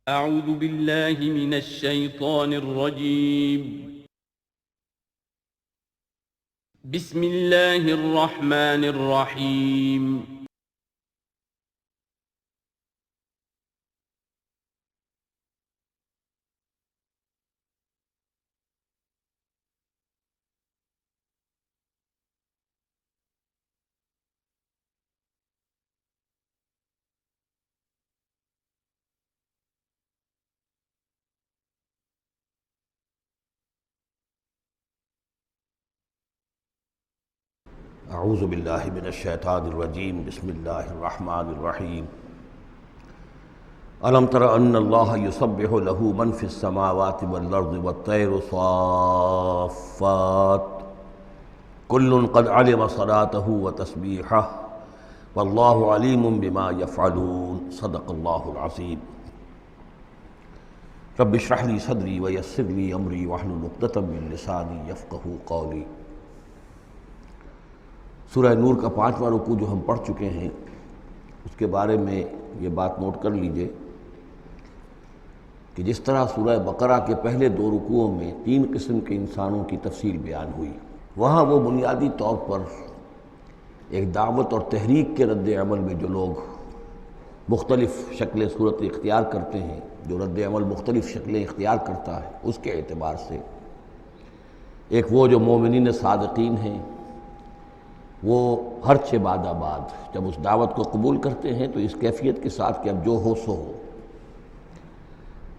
أعوذ بالله من الشيطان الرجيم. بسم الله الرحمن الرحيم. اعوذ باللہ من الشیطان الرجیم بسم اللہ الرحمن الرحیم الم تر ان اللہ یسبح له من فی السماوات والارض والطیر صافات کل قد علم صلاته وتسبیحہ واللہ علیم بما یفعلون صدق اللہ العظیم رب اشرح لی صدری ویسر لی امری واحلل عقدۃ من لسانی یفقہوا قولی۔ سورہ نور کا 5واں رکوع جو ہم پڑھ چکے ہیں اس کے بارے میں یہ بات نوٹ کر لیجئے کہ جس طرح سورہ بقرہ کے پہلے 2 رکوعوں میں 3 قسم کے انسانوں کی تفصیل بیان ہوئی، وہاں وہ بنیادی طور پر ایک دعوت اور تحریک کے رد عمل میں جو لوگ مختلف شکلیں صورت اختیار کرتے ہیں، جو رد عمل مختلف شکلیں اختیار کرتا ہے، اس کے اعتبار سے ایک وہ جو مومنین صادقین ہیں، وہ ہر چہ بعد آباد جب اس دعوت کو قبول کرتے ہیں تو اس کیفیت کے ساتھ کہ اب جو ہو سو ہو۔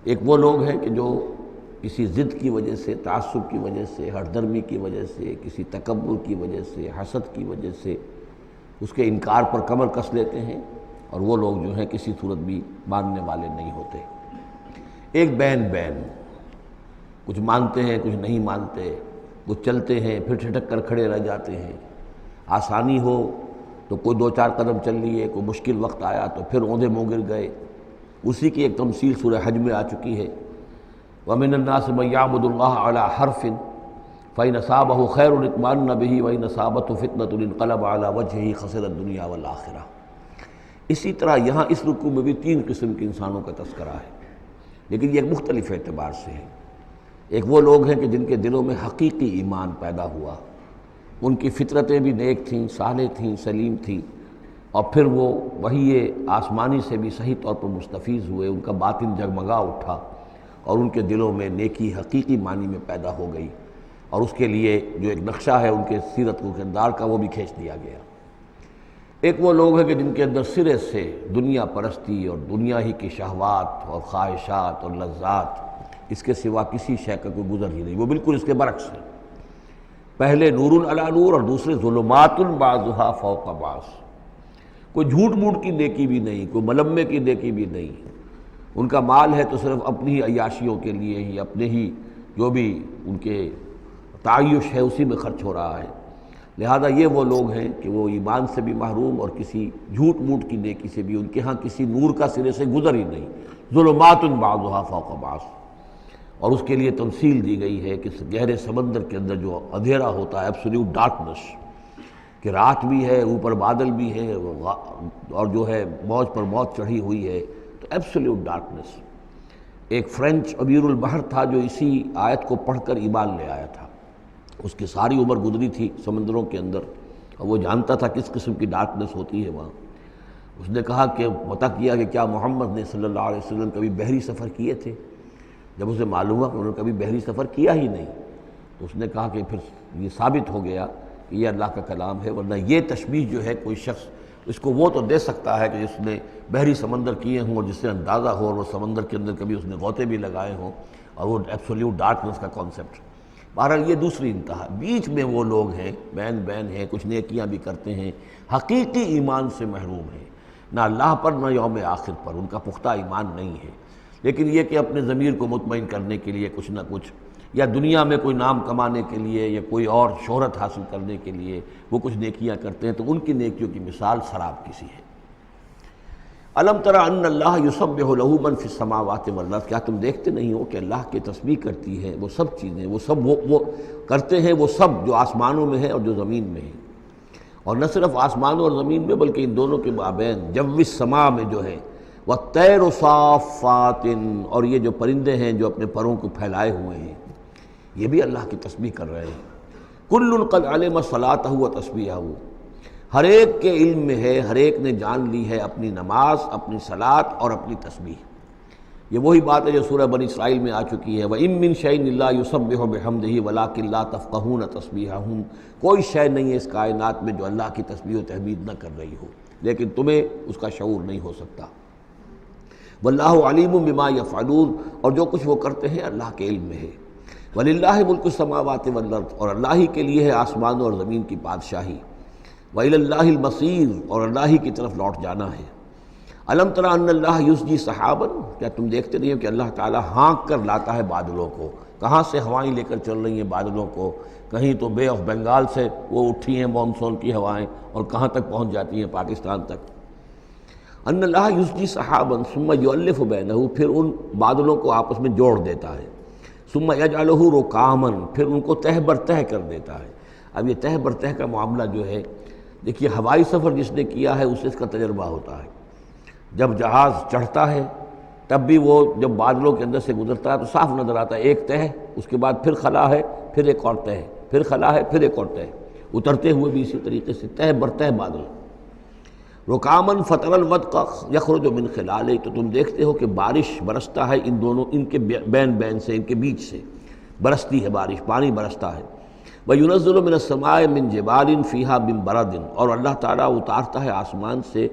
ایک وہ لوگ ہیں کہ جو کسی ضد کی وجہ سے، تعصب کی وجہ سے، ہردرمی کی وجہ سے، کسی تکبر کی وجہ سے، حسد کی وجہ سے اس کے انکار پر کمر کس لیتے ہیں، اور وہ لوگ جو ہیں کسی صورت بھی ماننے والے نہیں ہوتے۔ ایک بین کچھ مانتے ہیں کچھ نہیں مانتے، کچھ چلتے ہیں پھر ٹھٹک کر کھڑے رہ جاتے ہیں، آسانی ہو تو کوئی 2-4 قدم چل لیے، کوئی مشکل وقت آیا تو پھر اوندھے منہ گر گئے۔ اسی کی ایک تمثیل سورہ حج میں آ چکی ہے، وَمِنَ النَّاسِ مَن يَعْبُدُ اللَّهَ عَلَى حَرْفٍ فَإِنْ أَصَابَهُ خَيْرٌ اطْمَأَنَّ بِهِ وَإِنْ أَصَابَتْهُ فِتْنَةٌ انقلب عَلَى وَجْهِهِ خَسِرَ الدُّنْيَا وَالْآخِرَةَ۔ اسی طرح یہاں اس رکوع میں بھی 3 قسم کے انسانوں کا تذکرہ ہے، لیکن یہ ایک مختلف اعتبار سے ہے۔ ایک وہ لوگ ہیں کہ جن کے دلوں میں حقیقی ایمان پیدا ہوا، ان کی فطرتیں بھی نیک تھیں، صالح تھیں، سلیم تھیں، اور پھر وہ وحی آسمانی سے بھی صحیح طور پر مستفیض ہوئے، ان کا باطن جگمگا اٹھا اور ان کے دلوں میں نیکی حقیقی معنی میں پیدا ہو گئی، اور اس کے لیے جو ایک نقشہ ہے ان کے سیرت و کردار کا وہ بھی کھینچ دیا گیا۔ ایک وہ لوگ ہیں کہ جن کے اندر سرے سے دنیا پرستی اور دنیا ہی کی شہوات اور خواہشات اور لذات، اس کے سوا کسی شے کا کوئی گزر ہی نہیں، وہ بالکل اس کے برعکس ہے۔ پہلے نور علی نور اور دوسرے ظلمات بعضها فوق بعض۔ کوئی جھوٹ موٹ کی نیکی بھی نہیں، کوئی ملمے کی نیکی بھی نہیں، ان کا مال ہے تو صرف اپنی ہی عیاشیوں کے لیے ہی، اپنے ہی جو بھی ان کے تعیش ہے اسی میں خرچ ہو رہا ہے۔ لہذا یہ وہ لوگ ہیں کہ وہ ایمان سے بھی محروم اور کسی جھوٹ موٹ کی نیکی سے بھی ان کے ہاں کسی نور کا سرے سے گزر ہی نہیں۔ ظلمات بعضها فوق بعض، اور اس کے لیے تمثیل دی گئی ہے کہ گہرے سمندر کے اندر جو اندھیرا ہوتا ہے، ایبسلیوٹ ڈارکنس، کہ رات بھی ہے، اوپر بادل بھی ہے، اور جو ہے موج پر موج چڑھی ہوئی ہے، تو ایبسلیوٹ ڈارکنس۔ ایک فرینچ امیر البحر تھا جو اسی آیت کو پڑھ کر ایمان لے آیا تھا، اس کی ساری عمر گزری تھی سمندروں کے اندر، اور وہ جانتا تھا کس قسم کی ڈارکنس ہوتی ہے وہاں۔ اس نے کہا کہ پتہ کیا کہ کیا محمد نے صلی اللہ علیہ وسلم کبھی بحری سفر کیے تھے؟ جب اسے معلوم ہوا کہ انہوں نے کبھی بحری سفر کیا ہی نہیں، تو اس نے کہا کہ پھر یہ ثابت ہو گیا کہ یہ اللہ کا کلام ہے، ورنہ یہ تشبیہ جو ہے کوئی شخص اس کو وہ تو دے سکتا ہے کہ جس نے بحری سمندر کیے ہوں اور جس سے اندازہ ہو، اور وہ سمندر کے اندر کبھی اس نے غوطے بھی لگائے ہوں، اور وہ ایبسلیوٹ ڈارکنس کا کانسیپٹ۔ بہرحال یہ دوسری انتہا۔ بیچ میں وہ لوگ ہیں، بین ہیں، کچھ نیکیاں بھی کرتے ہیں، حقیقی ایمان سے محروم ہیں، نہ اللہ پر نہ یوم آخر پر ان کا پختہ ایمان نہیں ہے، لیکن یہ کہ اپنے ضمیر کو مطمئن کرنے کے لیے کچھ نہ کچھ، یا دنیا میں کوئی نام کمانے کے لیے یا کوئی اور شہرت حاصل کرنے کے لیے وہ کچھ نیکیاں کرتے ہیں، تو ان کی نیکیوں کی مثال سراب کسی ہے۔ الم تر ان اللہ یسبح له من فی السماوات والارض، کیا تم دیکھتے نہیں ہو کہ اللہ کی تسبیح کرتی ہے وہ سب چیزیں، وہ سب وہ کرتے ہیں وہ سب جو آسمانوں میں ہے اور جو زمین میں ہے، اور نہ صرف آسمانوں اور زمین میں بلکہ ان دونوں کے مابین جو السماء میں جو ہے وَالطَّيْرُ صَافَّاتٍ، اور یہ جو پرندے ہیں جو اپنے پروں کو پھیلائے ہوئے ہیں یہ بھی اللہ کی تسبیح کر رہے ہیں۔ کُلٌّ قَدْ عَلِمَ صَلَاتَهُ وَتَسْبِيحَهُ، ہر ایک کے علم میں ہے، ہر ایک نے جان لی ہے اپنی نماز، اپنی صلاۃ اور اپنی تسبیح۔ یہ وہی بات ہے جو سورہ بنی اسرائیل میں آ چکی ہے، وَإِن مِّن شَيْءٍ إِلَّا يُسَبِّحُ بِحَمْدِهِ وَلَٰكِن لَّا تَفْقَهُونَ تَسْبِيحَهُمْ، کوئی شے نہیں ہے اس کائنات میں جو اللہ کی تسبیح و تحمید نہ کر رہی ہو، لیکن تمہیں اس کا شعور نہیں ہو سکتا۔ وَاللَّهُ عَلِيمٌ بِمَا يَفْعَلُونَ، اور جو کچھ وہ کرتے ہیں اللہ کے علم میں ہے۔ وَلِلَّهِ مُلْكُ السَّمَاوَاتِ وَالْأَرْضِ، اور اللہ ہی کے لیے ہے آسمانوں اور زمین کی بادشاہی۔ وَإِلَى اللَّهِ الْمَصِيرُ، اور اللہ ہی کی طرف لوٹ جانا ہے۔ الم تر ان اللہ یسجی سحابا، کیا تم دیکھتے نہیں ہو کہ اللہ تعالیٰ ہانک کر لاتا ہے بادلوں کو؟ کہاں سے ہوائیں لے کر چل رہی ہیں بادلوں کو؟ کہیں تو بے آف بنگال سے وہ اٹھی ہیں مانسون کی ہوائیں، اور کہاں تک پہنچ جاتی ہیں؟ پاکستان تک۔ ان اللہ یسجی سحابا ثم یؤلف بینہ، پھر ان بادلوں کو آپس میں جوڑ دیتا ہے۔ ثم یجعلہ رکاما، پھر ان کو تہہ بر تہہ کر دیتا ہے۔ اب یہ تہہ بر تہہ کا معاملہ جو ہے، دیکھیے ہوائی سفر جس نے کیا ہے اسے اس کا تجربہ ہوتا ہے۔ جب جہاز چڑھتا ہے تب بھی وہ جب بادلوں کے اندر سے گزرتا ہے تو صاف نظر آتا ہے ایک تہہ، اس کے بعد پھر خلا ہے، پھر ایک اور تہہ، پھر خلا ہے، پھر ایک اور تہہ، اترتے ہوئے بھی اسی طریقے سے تہہ بر تہہ بادل۔ رکامن فتر الودق یخرج من خلالہ، تو تم دیکھتے ہو کہ بارش برستا ہے ان دونوں، ان کے بین سے، ان کے بیچ سے برستی ہے بارش، پانی برستا ہے۔ وَيُنَزِّلُ مِنَ السَّمَاءِ مِن جِبَالٍ فِيهَا مِن بَرَدٍ، اور اللہ تعالیٰ اتارتا ہے آسمان سے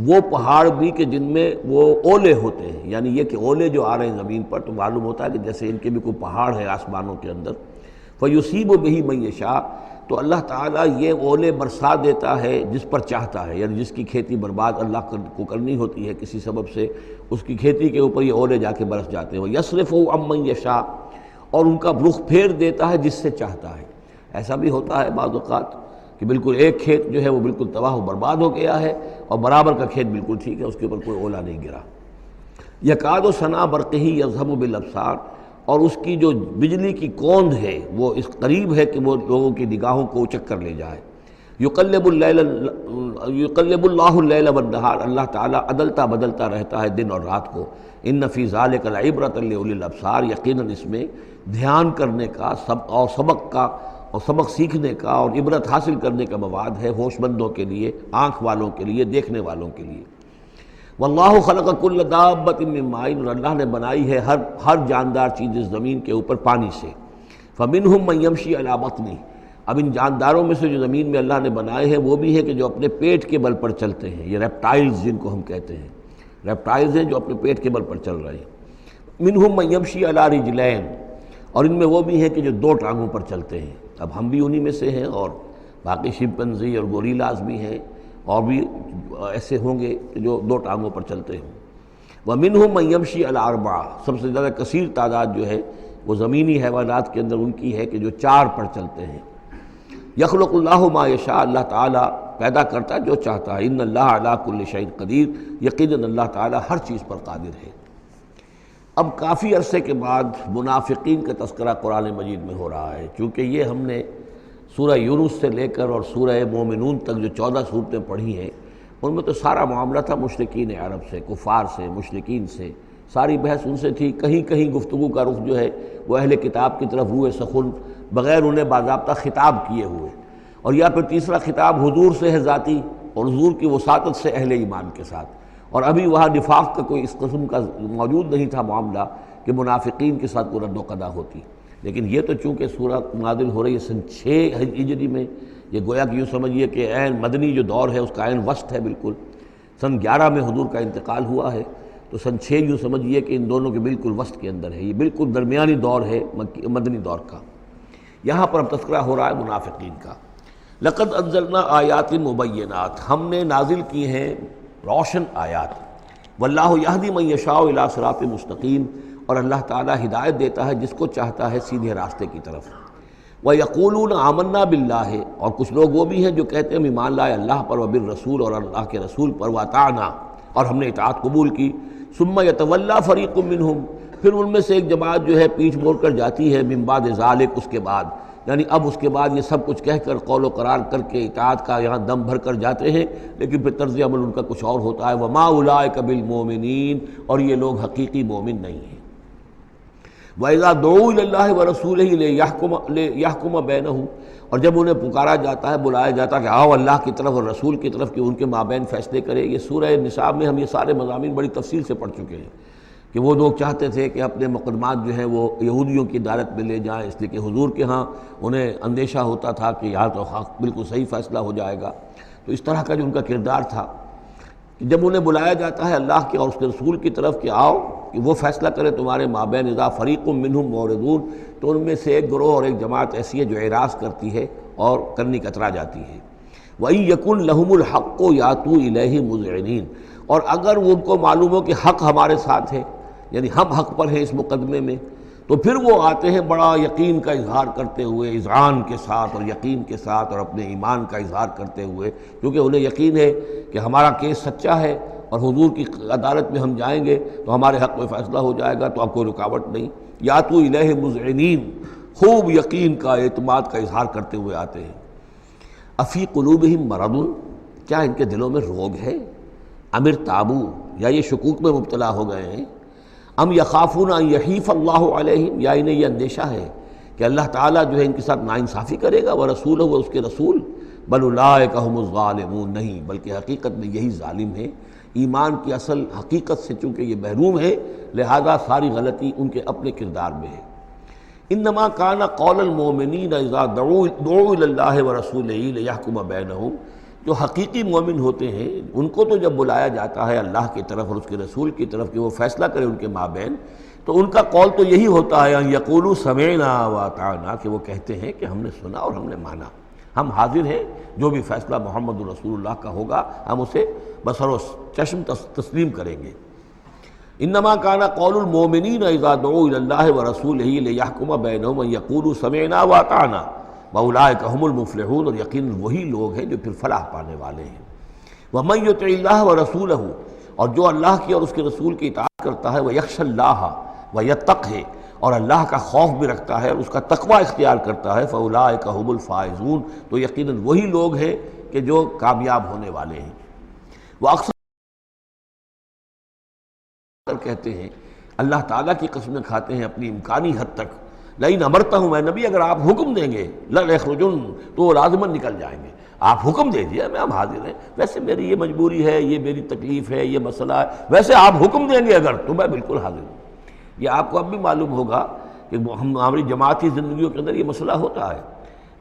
وہ پہاڑ بھی کہ جن میں وہ اولے ہوتے ہیں، یعنی یہ کہ اولے جو آ رہے ہیں زمین پر تو معلوم ہوتا ہے کہ جیسے ان کے بھی کوئی پہاڑ ہے آسمانوں کے اندر۔ فَيُصِيبُ بِهِ مَن يَشَاءُ، تو اللہ تعالیٰ یہ اولے برسا دیتا ہے جس پر چاہتا ہے، یعنی جس کی کھیتی برباد اللہ کو کرنی ہوتی ہے کسی سبب سے، اس کی کھیتی کے اوپر یہ اولے جا کے برس جاتے ہیں۔ وَيَصْرِفُهُ عَن مَّن يَشَاءُ، اور ان کا رخ پھیر دیتا ہے جس سے چاہتا ہے۔ ایسا بھی ہوتا ہے بعض اوقات کہ بالکل ایک کھیت جو ہے وہ بالکل تباہ و برباد ہو گیا ہے اور برابر کا کھیت بالکل ٹھیک ہے، اس کے اوپر کوئی اولا نہیں گرا۔ یکاد ثنا برقہ یذہب بالابصار، اور اس کی جو بجلی کی کوند ہے وہ اس قریب ہے کہ وہ لوگوں کی نگاہوں کو اچک کر لے جائے۔ یقلب اللہ اللیل والنہار، اللہ تعالیٰ عدلتا بدلتا رہتا ہے دن اور رات کو۔ ان فی ذلک لعبرۃ لاولی الابصار، یقیناً اس میں دھیان کرنے کا سبق سیکھنے کا اور عبرت حاصل کرنے کا مواد ہے ہوش مندوں کے لیے، آنکھ والوں کے لیے، دیکھنے والوں کے لیے۔ واللہ خلق کل دابۃ من ماء، اور اللہ نے بنائی ہے ہر جاندار چیز اس زمین کے اوپر پانی سے۔ فمنہم من یمشی علی بطنہ، اب ان جانداروں میں سے جو زمین میں اللہ نے بنائے ہیں وہ بھی ہے کہ جو اپنے پیٹ کے بل پر چلتے ہیں، یہ ریپٹائلز جن کو ہم کہتے ہیں، ریپٹائلز ہیں جو اپنے پیٹ کے بل پر چل رہے ہیں۔ منہم من یمشی علی رجلین، اور ان میں وہ بھی ہیں کہ جو دو ٹانگوں پر چلتے ہیں۔ اب ہم بھی انہی میں سے ہیں، اور باقی شمپنزی اور گوریلاز بھی ہیں، اور بھی ایسے ہوں گے جو دو ٹانگوں پر چلتے ہوں۔ وَمِنْهُمْ مَنْ يَمْشِي عَلَى أَرْبَعٍ، سب سے زیادہ کثیر تعداد جو ہے وہ زمینی حیوانات کے اندر ان کی ہے کہ جو چار پر چلتے ہیں۔ یخلق اللہ ما یشاء، اللہ تعالیٰ پیدا کرتا ہے جو چاہتا ہے۔ ان اللہ علی کل شیء قدیر، یقیناً اللہ تعالیٰ ہر چیز پر قادر ہے۔ اب کافی عرصے کے بعد منافقین کا تذکرہ قرآن مجید میں ہو رہا ہے، چونکہ یہ ہم نے سورہ یونس سے لے کر اور سورہ مومنون تک جو 14 صورتیں پڑھی ہیں ان میں تو سارا معاملہ تھا مشرکین عرب سے، کفار سے، مشرکین سے، ساری بحث ان سے تھی۔ کہیں کہیں گفتگو کا رخ جو ہے وہ اہل کتاب کی طرف روئے سخن، بغیر انہیں باضابطہ خطاب کیے ہوئے، اور یا پھر تیسرا خطاب حضور سے ہے ذاتی، اور حضور کی وساطت سے اہل ایمان کے ساتھ، اور ابھی وہاں نفاق کا کوئی اس قسم کا موجود نہیں تھا معاملہ کہ منافقین کے ساتھ کوئی رد و قضا ہوتی۔ لیکن یہ تو چونکہ سورہ نازل ہو رہی ہے سن 6 ہجری میں، یہ گویا کہ یوں سمجھیے کہ عین مدنی جو دور ہے اس کا عین وسط ہے بالکل۔ سن 11 میں حضور کا انتقال ہوا ہے، تو سن 6 یوں سمجھیے کہ ان دونوں کے بالکل وسط کے اندر ہے، یہ بالکل درمیانی دور ہے مدنی دور کا۔ یہاں پر اب تذکرہ ہو رہا ہے منافقین کا۔ لقد انزلنا آیات مبینات، ہم نے نازل کی ہیں روشن آیات۔ واللہ یہدی من یشاء الی صراط مستقیم، اور اللہ تعالیٰ ہدایت دیتا ہے جس کو چاہتا ہے سیدھے راستے کی طرف۔ وَيَقُولُونَ آمَنَّا بِاللَّهِ، اور کچھ لوگ وہ بھی ہیں جو کہتے ہیں ہم ایمان لائے اللہ پر، وبالرسول، اور اللہ کے رسول پر، وَأَطَعْنَا، اور ہم نے اطاعت قبول کی۔ ثُمَّ يَتَوَلَّىٰ فَرِيقٌ مِّنْهُمْ، پھر ان میں سے ایک جماعت جو ہے پیٹھ موڑ کر جاتی ہے، من بعد ذالک، اس کے بعد، یعنی اب اس کے بعد یہ سب کچھ کہہ کر قول و قرار کر کے اطاعت کا یہاں دم بھر کر جاتے ہیں، لیکن پھر طرز عمل ان کا کچھ اور ہوتا ہے۔ وما اولئک بالمؤمنین، اور یہ لوگ حقیقی مومن نہیں ہیں۔ وَإِذَا دُعُوا إِلَى اللَّهِ وَرَسُولِهِ لِيَحْكُمَ بَيْنَهُمْ، اور جب انہیں پکارا جاتا ہے، بلایا جاتا ہے کہ آؤ اللہ کی طرف اور رسول کی طرف کہ ان کے مابین فیصلے کرے۔ یہ سورہ نساء میں ہم یہ سارے مضامین بڑی تفصیل سے پڑھ چکے ہیں کہ وہ لوگ چاہتے تھے کہ اپنے مقدمات جو ہیں وہ یہودیوں کی عدالت میں لے جائیں، اس لیے کہ حضور کے ہاں انہیں اندیشہ ہوتا تھا کہ یہاں تو بالکل صحیح فیصلہ ہو جائے گا۔ تو اس طرح کا جو ان کا کردار تھا کہ جب انہیں بلایا جاتا ہے اللہ کے اور اس کے رسول کی طرف کہ آؤ کہ وہ فیصلہ کرے تمہارے مابین، اذا فریق منہم معرضون، تو ان میں سے ایک گروہ اور ایک جماعت ایسی ہے جو اعراض کرتی ہے اور کرنی کترا جاتی ہے۔ وَإِن يَكُن لَهُمُ الْحَقُّ يَأْتُوا إِلَيْهِ مُذْعِنِينَ، اور اگر وہ ان کو معلوم ہو کہ حق ہمارے ساتھ ہے، یعنی ہم حق پر ہیں اس مقدمے میں، تو پھر وہ آتے ہیں بڑا یقین کا اظہار کرتے ہوئے، اذعان کے ساتھ اور یقین کے ساتھ اور اپنے ایمان کا اظہار کرتے ہوئے، کیونکہ انہیں یقین ہے کہ ہمارا کیس سچا ہے اور حضور کی عدالت میں ہم جائیں گے تو ہمارے حق میں فیصلہ ہو جائے گا، تو اب کوئی رکاوٹ نہیں۔ یاتوا الیہ مذعنین، خوب یقین کا اعتماد کا اظہار کرتے ہوئے آتے ہیں۔ افی قلوبہم مرض، کیا ان کے دلوں میں روگ ہے؟ ام ارتابوا، یا یہ شکوک میں مبتلا ہو گئے ہیں؟ ام یخافون ان یحیف اللہ علیہم، یا انہیں یہ اندیشہ ہے کہ اللہ تعالیٰ جو ہے ان کے ساتھ ناانصافی کرے گا، ورسولہ، و اس کے رسول، بل اولئک هم الظالمون، نہیں بلکہ حقیقت میں یہی ظالم ہے۔ ایمان کی اصل حقیقت سے چونکہ یہ محروم ہے، لہذا ساری غلطی ان کے اپنے کردار میں ہے۔ انما کان قول المؤمنین اذا دعوا الی اللہ ورسولہ لیحکم بینہم، جو حقیقی مومن ہوتے ہیں ان کو تو جب بلایا جاتا ہے اللہ کی طرف اور اس کے رسول کی طرف کہ وہ فیصلہ کرے ان کے مابین، تو ان کا قول تو یہی ہوتا ہے ان یقولوا سمعنا واطعنا، کہ وہ کہتے ہیں کہ ہم نے سنا اور ہم نے مانا، ہم حاضر ہیں، جو بھی فیصلہ محمد رسول اللہ کا ہوگا ہم اسے بصر و چشم تسلیم کریں گے۔ انما کان قول المؤمنین اذا دعوا الی اللہ ورسولہ لیحکم بینہم ان یقولوا سمعنا واطعنا واولئک هم المفلحون، اور یقیناً وہی لوگ ہیں جو پھر فلاح پانے والے ہیں۔ ومن یطع اللہ ورسولہ، اور جو اللہ کی اور اس کے رسول کی اطاعت کرتا ہے، ویخشى اللہ ویتقہ، اور اللہ کا خوف بھی رکھتا ہے اور اس کا تقوی اختیار کرتا ہے، فاولئک هم الفائزون، تو یقیناً وہی لوگ ہیں کہ جو کامیاب ہونے والے ہیں۔ وہ اکثر کہتے ہیں، اللہ تعالیٰ کی قسمیں کھاتے ہیں اپنی امکانی حد تک، لئن امرتہم، اے نبی اگر آپ حکم دیں گے، لَيَخْرُجُنَّ، تو وہ لازماً نکل جائیں گے۔ آپ حکم دے دیے، ہم حاضر ہیں، ویسے میری یہ مجبوری ہے، یہ میری تکلیف ہے، یہ مسئلہ ہے، ویسے آپ حکم دیں گے اگر، تو میں بالکل حاضر ہوں۔ یہ آپ کو اب بھی معلوم ہوگا کہ ہماری جماعتی زندگیوں کے اندر یہ مسئلہ ہوتا ہے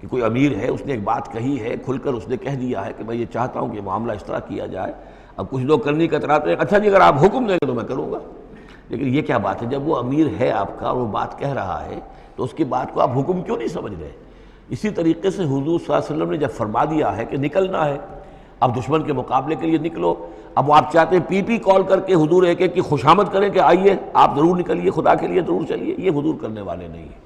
کہ کوئی امیر ہے، اس نے ایک بات کہی ہے، کھل کر اس نے کہہ دیا ہے کہ میں یہ چاہتا ہوں کہ معاملہ اس طرح کیا جائے۔ اب کچھ لوگ کرنے کا کتراتے ہیں، اچھا جی اگر آپ حکم دیں گے تو میں کروں گا۔ لیکن یہ کیا بات ہے؟ جب وہ امیر ہے آپ کا اور وہ بات کہہ رہا ہے تو اس کی بات کو آپ حکم کیوں نہیں سمجھ رہے؟ اسی طریقے سے حضور صلی اللہ علیہ وسلم نے جب فرما دیا ہے کہ نکلنا ہے، اب دشمن کے مقابلے کے لیے نکلو، اب وہ آپ چاہتے ہیں پی پی کال کر کے حضور ایک ایک کی خوشامد کریں کہ آئیے آپ ضرور نکلیے، خدا کے لیے ضرور چلیے، یہ حضور کرنے والے نہیں ہیں۔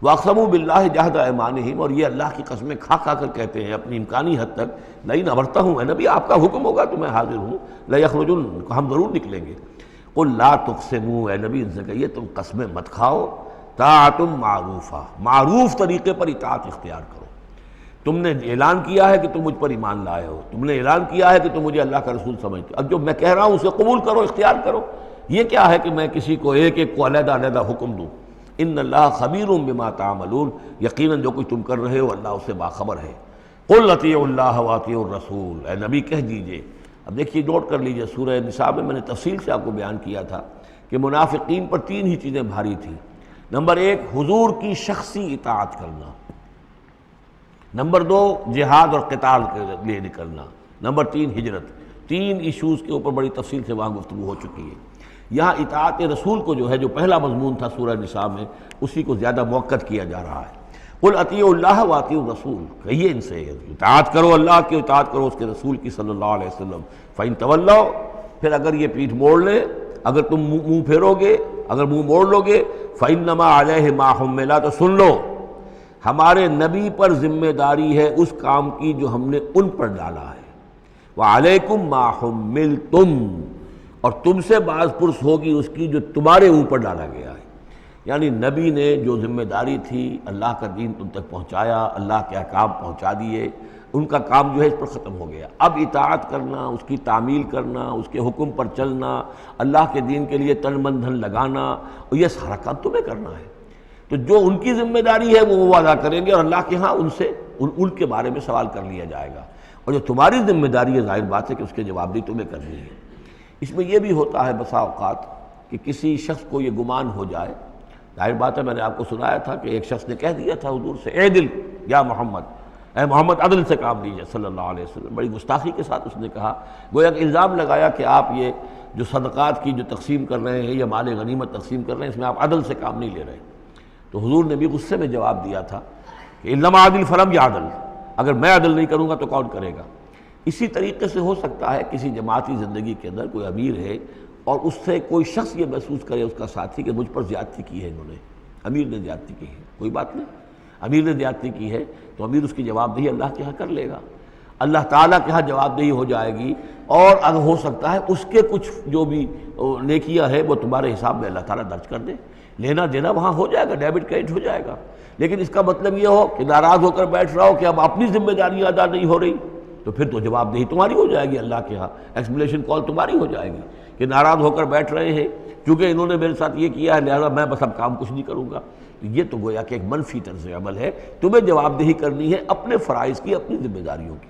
وَأَقْسَمُوا بِاللَّهِ جَهْدَ أَيْمَانِهِمْ، اور یہ اللہ کی قسمیں کھا کھا کر کہتے ہیں اپنی امکانی حد تک، لئن امرتہم، اے نبی آپ کا حکم ہوگا تو میں حاضر ہوں، لَيَخْرُجُنَّ، ہم ضرور نکلیں گے۔ قُلْ لَا تُقْسِمُوا، اے نبی ان سے کہیے تم قسمیں مت کھاؤ، طاعۃ معروفہ، معروف طریقے پر اطاعت اختیار کرو۔ تم نے اعلان کیا ہے کہ تم مجھ پر ایمان لائے ہو، تم نے اعلان کیا ہے کہ تم مجھے اللہ کا رسول سمجھتے ہو، اب جو میں کہہ رہا ہوں اسے قبول کرو، اختیار کرو۔ یہ کیا ہے کہ میں کسی کو ایک ایک کو علیحدہ علیحدہ حکم دوں؟ ان اللہ خبیر بما تعملون، یقیناً جو کچھ تم کر رہے ہو اللہ اس سے باخبر ہے۔ قل اطیعوا اللہ واطیعوا الرسول، اے نبی کہہ دیجئے۔ اب دیکھیے نوٹ کر لیجئے، سورہ نساء میں نے تفصیل سے آپ کو بیان کیا تھا کہ منافقین پر تین ہی چیزیں بھاری تھیں۔ نمبر ایک، حضور کی شخصی اطاعت کرنا۔ نمبر دو، جہاد اور قتال کے لیے نکلنا۔ نمبر تین، ہجرت۔ تین ایشوز کے اوپر بڑی تفصیل سے وہاں گفتگو ہو چکی ہے۔ یہاں اطاعت رسول کو جو ہے، جو پہلا مضمون تھا سورہ نساء میں، اسی کو زیادہ موقت کیا جا رہا ہے۔ قل اطیعوا اللہ واطیعوا الرسول، کہیے ان سے اطاعت کرو، اللہ کی اطاعت کرو، اس کے رسول کی صلی اللہ علیہ وسلم۔ فإن تولوا، پھر اگر یہ پیٹھ موڑ لے، اگر تم منہ پھیرو گے، اگر منہ موڑ لو گے، فإنما علیہ ما حمل، تو سن لو ہمارے نبی پر ذمہ داری ہے اس کام کی جو ہم نے ان پر ڈالا ہے۔ وعلیکم ما حملتم، اور تم سے باز پرس ہوگی اس کی جو تمہارے اوپر ڈالا گیا ہے۔ یعنی نبی نے جو ذمہ داری تھی اللہ کا دین تم تک پہنچایا، اللہ کے احکام پہنچا دیے، ان کا کام جو ہے اس پر ختم ہو گیا۔ اب اطاعت کرنا، اس کی تعمیل کرنا، اس کے حکم پر چلنا، اللہ کے دین کے لیے تن من دھن لگانا، اور یہ سارا کام تمہیں کرنا ہے۔ تو جو ان کی ذمہ داری ہے وہ ادا کریں گے، اور اللہ کے ہاں ان سے ان کے بارے میں سوال کر لیا جائے گا، اور جو تمہاری ذمہ داری ہے ظاہر بات ہے کہ اس کے جواب دہی تمہیں کرنی ہے۔ اس میں یہ بھی ہوتا ہے بسا اوقات کہ کسی شخص کو یہ گمان ہو جائے، ظاہر بات ہے میں نے آپ کو سنایا تھا کہ ایک شخص نے کہہ دیا تھا حضور سے، اے دل یا محمد، اے محمد عدل سے کام لیجیے صلی اللہ علیہ وسلم۔ بڑی گستاخی کے ساتھ اس نے کہا، گویا کہ الزام لگایا کہ آپ یہ جو صدقات کی جو تقسیم کر رہے ہیں یا مال غنیمت تقسیم کر رہے ہیں، اس میں آپ عدل سے کام نہیں لے رہے۔ تو حضور نے بھی غصے میں جواب دیا تھا کہ انما عدل فلم یا عدل، اگر میں عدل نہیں کروں گا تو کون کرے گا۔ اسی طریقے سے ہو سکتا ہے کسی جماعتی زندگی کے اندر کوئی امیر ہے اور اس سے کوئی شخص یہ محسوس کرے، اس کا ساتھی، کہ مجھ پر زیادتی کی ہے انہوں نے، امیر نے زیادتی کی ہے، کوئی بات نہیں، امیر نے زیادتی کی ہے تو امیر اس کی جواب دہی اللہ کے ہاں کر لے گا، اللہ تعالیٰ کے ہاں جواب دہی ہو جائے گی، اور اگر ہو سکتا ہے اس کے کچھ جو بھی نیکیاں ہے وہ تمہارے حساب میں اللہ تعالیٰ درج کر دے، لینا دینا وہاں ہو جائے گا، ڈیبٹ کریڈٹ ہو جائے گا۔ لیکن اس کا مطلب یہ ہو کہ ناراض ہو کر بیٹھ رہا ہو کہ اب اپنی ذمہ داریاں ادا نہیں ہو رہی، تو پھر تو جواب دہی تمہاری ہو جائے گی اللہ کے ہاں، ایکسپلیشن کال تمہاری ہو جائے گی کہ ناراض ہو کر بیٹھ رہے ہیں کیونکہ انہوں نے میرے ساتھ یہ کیا ہے، لہذا میں بس اب کام کچھ نہیں کروں گا۔ یہ تو گویا کہ ایک منفی طرز عمل ہے، تمہیں جواب دہی کرنی ہے اپنے فرائض کی، اپنی ذمہ داریوں کی۔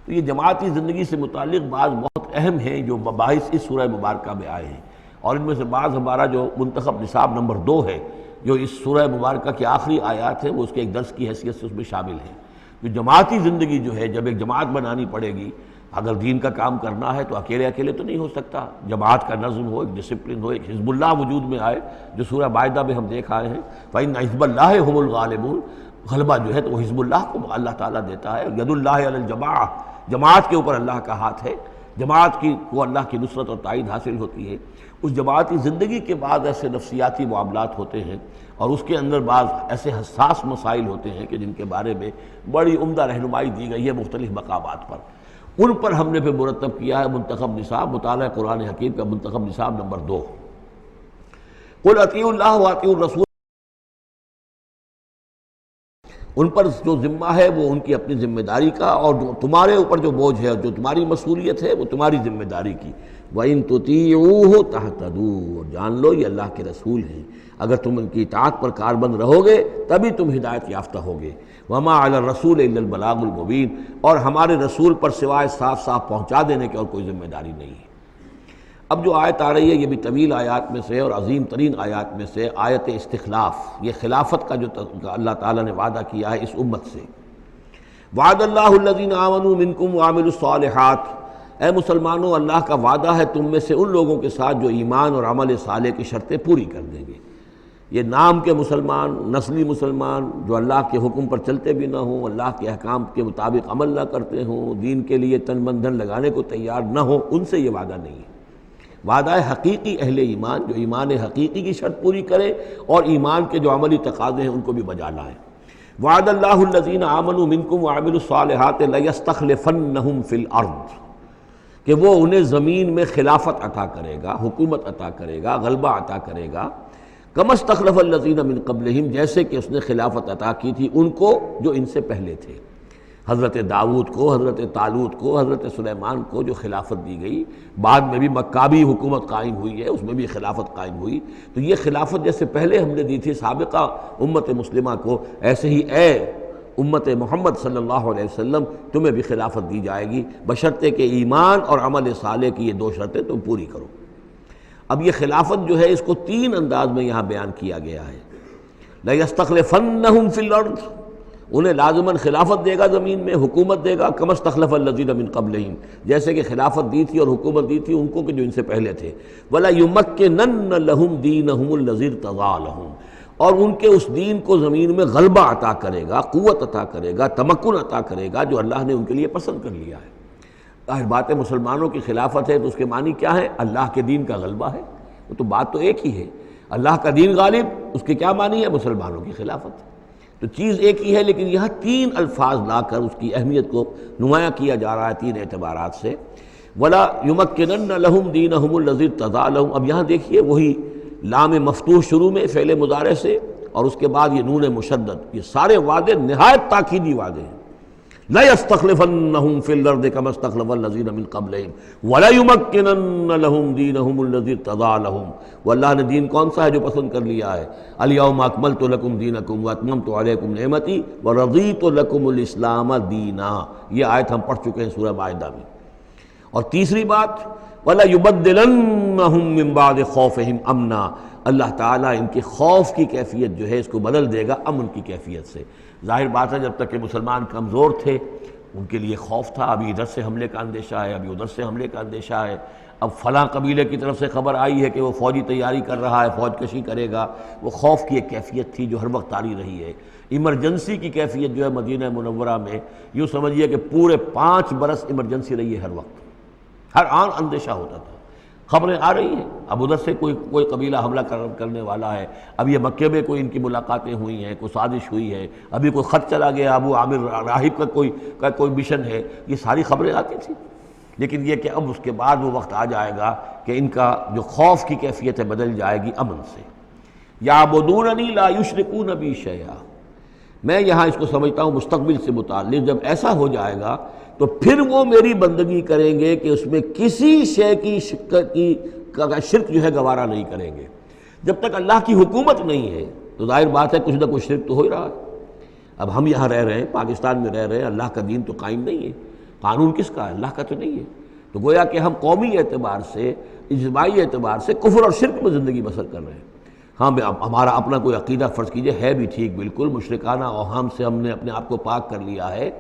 تو یہ جماعتی زندگی سے متعلق بعض بہت اہم ہیں جو مباحث اس سورہ مبارکہ میں آئے ہیں، اور ان میں سے بعض ہمارا جو منتخب نصاب نمبر 2 ہے جو اس سورہ مبارکہ کی آخری آیات ہیں، وہ اس کے ایک درس کی حیثیت سے اس میں شامل ہیں۔ جو جماعتی زندگی جو ہے، جب ایک جماعت بنانی پڑے گی، اگر دین کا کام کرنا ہے تو اکیلے اکیلے تو نہیں ہو سکتا، جماعت کا نظم ہو، ایک ڈسپلن ہو، ایک حزب اللہ وجود میں آئے، جو سورہ مائدہ میں ہم دیکھ آئے ہیں، فَإِنَّ حِزْبَ اللَّهِ هُمُ الْغَالِبُونَ، غلبہ جو ہے تو وہ حزب اللہ کو اللہ تعالیٰ دیتا ہے، ید اللہ علی الجماعہ، جماعت کے اوپر اللہ کا ہاتھ ہے، جماعت کی کو اللہ کی نصرت اور تائید حاصل ہوتی ہے۔ اس جماعتی زندگی کے بعد ایسے نفسیاتی معاملات ہوتے ہیں، اور اس کے اندر بعض ایسے حساس مسائل ہوتے ہیں کہ جن کے بارے میں بڑی عمدہ رہنمائی دی گئی ہے مختلف مقامات پر، ان پر ہم نے پھر مرتب کیا ہے منتخب نصاب، مطالعہ قرآن حکیم کا منتخب نصاب نمبر 2۔ قل اطیعوا اللہ واطیعوا الرسول، ان پر جو ذمہ ہے وہ ان کی اپنی ذمہ داری کا، اور جو تمہارے اوپر جو بوجھ ہے، جو تمہاری مسئولیت ہے، وہ تمہاری ذمہ داری کی۔ وَإِن تُطِيعُوهُ تَهْتَدُوا، اور جان لو یہ اللہ کے رسول ہیں، اگر تم ان کی اطاعت پر کاربند رہو گے تبھی تم ہدایت یافتہ ہوگے۔ وَمَا عَلَى الرَّسُولِ إِلَّا الْبَلَاغُ الْمُبِينُ، اور ہمارے رسول پر سوائے صاف صاف پہنچا دینے کے اور کوئی ذمہ داری نہیں ہے۔ اب جو آیت آ رہی ہے یہ بھی طویل آیات میں سے اور عظیم ترین آیات میں سے آیت استخلاف، یہ خلافت کا جو اللہ تعالیٰ نے وعدہ کیا ہے اس امت سے۔ وعد اللہ الذین آمنوا منکم وعملوا الصالحات، اے مسلمانوں اللہ کا وعدہ ہے تم میں سے ان لوگوں کے ساتھ جو ایمان اور عمل صالح کی شرطیں پوری کر دیں گے۔ یہ نام کے مسلمان، نسلی مسلمان، جو اللہ کے حکم پر چلتے بھی نہ ہوں، اللہ کے احکام کے مطابق عمل نہ کرتے ہوں، دین کے لیے تن من دھن لگانے کو تیار نہ ہوں، ان سے یہ وعدہ نہیں ہے۔ وعدہ ہے حقیقی اہل ایمان، جو ایمان حقیقی کی شرط پوری کرے اور ایمان کے جو عملی تقاضے ہیں ان کو بھی بجا لائیں۔ وعد اللہ الذین آمنوا منکم وعملوا الصالحات لیستخلفنہم فی الارض، کہ وہ انہیں زمین میں خلافت عطا کرے گا، حکومت عطا کرے گا، غلبہ عطا کرے گا، کما استخلف الذین من قبلہم، جیسے کہ اس نے خلافت عطا کی تھی ان کو جو ان سے پہلے تھے، حضرت داؤد کو، حضرت طالوت کو، حضرت سلیمان کو جو خلافت دی گئی، بعد میں بھی مکابی حکومت قائم ہوئی ہے، اس میں بھی خلافت قائم ہوئی۔ تو یہ خلافت جیسے پہلے ہم نے دی تھی سابقہ امت مسلمہ کو، ایسے ہی اے امت محمد صلی اللہ علیہ وسلم تمہیں بھی خلافت دی جائے گی، بشرطے کہ ایمان اور عمل صالح کی یہ 2 شرطیں تم پوری کرو۔ اب یہ خلافت جو ہے اس کو 3 انداز میں یہاں بیان کیا گیا ہے۔ لَيَسْتَخْلِفَنَّهُمْ فِي الْأَرْضِ، انہیں لازماً خلافت دے گا زمین میں، حکومت دے گا، کما استخلف الذین من قبلہم، جیسے کہ خلافت دی تھی اور حکومت دی تھی ان کو کہ جو ان سے پہلے تھے۔ وَلَا يُمَكِّنَنَّ لَهُمْ دِينَهُمُ الَّذِي ارْتَضَىٰ لَهُمْ، اور ان کے اس دین کو زمین میں غلبہ عطا کرے گا، قوت عطا کرے گا، تمکن عطا کرے گا جو اللہ نے ان کے لیے پسند کر لیا ہے۔ ظاہر بات ہے مسلمانوں کی خلافت ہے تو اس کے معنی کیا ہے؟ اللہ کے دین کا غلبہ ہے، وہ تو بات تو ایک ہی ہے، اللہ کا دین غالب، اس کے کیا معنی ہے؟ مسلمانوں کی خلافت۔ تو چیز ایک ہی ہے، لیکن یہاں 3 الفاظ لا کر اس کی اہمیت کو نمایاں کیا جا رہا ہے 3 اعتبارات سے۔ وَلَا يُمَكِّنَنَّ لَهُمْ دِينَهُمُ الَّذِي ارْتَضَىٰ لَهُمْ، اب یہاں دیکھیے وہی لام مفتوح شروع میں فعل مضارع سے، اور اس کے بعد یہ نون مشدد، یہ سارے وعدے نہایت تاکیدی وعدے ہیں۔ لَيَسْتَخْلِفَنَّهُمْ فِي الْأَرْضِ كَمَا اسْتَخْلَفَ الَّذِينَ مِن قَبْلِهِمْ وَلَيُمَكِّنَنَّ لَهُمْ دِينَهُمُ الَّذِي ارْتَضَىٰ لَهُمْ۔ وہ اللہ نے دین کون سا ہے جو پسند کر لیا ہے؟ الْيَوْمَ أَكْمَلْتُ لَكُمْ دِينَكُمْ وَأَتْمَمْتُ عَلَيْكُمْ نِعْمَتِي وَرَضِيتُ لَكُمُ الْإِسْلَامَ دِينًا، یہ آیت ہم پڑھ چکے ہیں سورہ مائدہ میں۔ اور تیسری بات، وَلَيُبَدِّلَنَّهُم مِّن بَعْدِ خَوْفِهِمْ أَمْنًا، اللہ تعالیٰ ان کے خوف کی کیفیت جو ہے اس کو بدل دے گا امن کی کیفیت سے۔ ظاہر بات ہے جب تک کہ مسلمان کمزور تھے ان کے لیے خوف تھا، ابھی ادھر سے حملے کا اندیشہ ہے، ابھی ادھر سے حملے کا اندیشہ ہے، اب فلاں قبیلے کی طرف سے خبر آئی ہے کہ وہ فوجی تیاری کر رہا ہے، فوج کشی کرے گا۔ وہ خوف کی ایک کیفیت تھی جو ہر وقت طاری رہی ہے۔ ایمرجنسی کی کیفیت جو ہے مدینہ منورہ میں، یوں سمجھیے کہ پورے 5 برس ایمرجنسی رہی ہے، ہر وقت ہر آن اندیشہ ہوتا تھا، خبریں آ رہی ہیں اب ادھر سے کوئی قبیلہ حملہ کرنے والا ہے، اب یہ مکے میں کوئی ان کی ملاقاتیں ہوئی ہیں، کوئی سازش ہوئی ہے، ابھی کوئی خط چلا گیا ابو عامر راہب کا کوئی مشن ہے، یہ ساری خبریں آتی تھیں۔ لیکن یہ کہ اب اس کے بعد وہ وقت آ جائے گا کہ ان کا جو خوف کی کیفیت ہے بدل جائے گی امن سے۔ یعبدوننی لا یشرکون بی شیئا، میں یہاں اس کو سمجھتا ہوں مستقبل سے متعلق، جب ایسا ہو جائے گا تو پھر وہ میری بندگی کریں گے کہ اس میں کسی شے کی شرک جو ہے گوارا نہیں کریں گے۔ جب تک اللہ کی حکومت نہیں ہے تو ظاہر بات ہے کچھ نہ کچھ شرک تو ہو ہی رہا ہے۔ اب ہم یہاں رہ رہے ہیں، پاکستان میں رہ رہے ہیں، اللہ کا دین تو قائم نہیں ہے، قانون کس کا ہے؟ اللہ کا تو نہیں ہے۔ تو گویا کہ ہم قومی اعتبار سے، اجتماعی اعتبار سے کفر اور شرک میں زندگی بسر کر رہے ہیں۔ ہاں ہمارا اپنا کوئی عقیدہ فرض کیجئے ہے بھی ٹھیک، بالکل مشرکانہ اوہام سے ہم نے اپنے آپ کو پاک کر لیا ہے،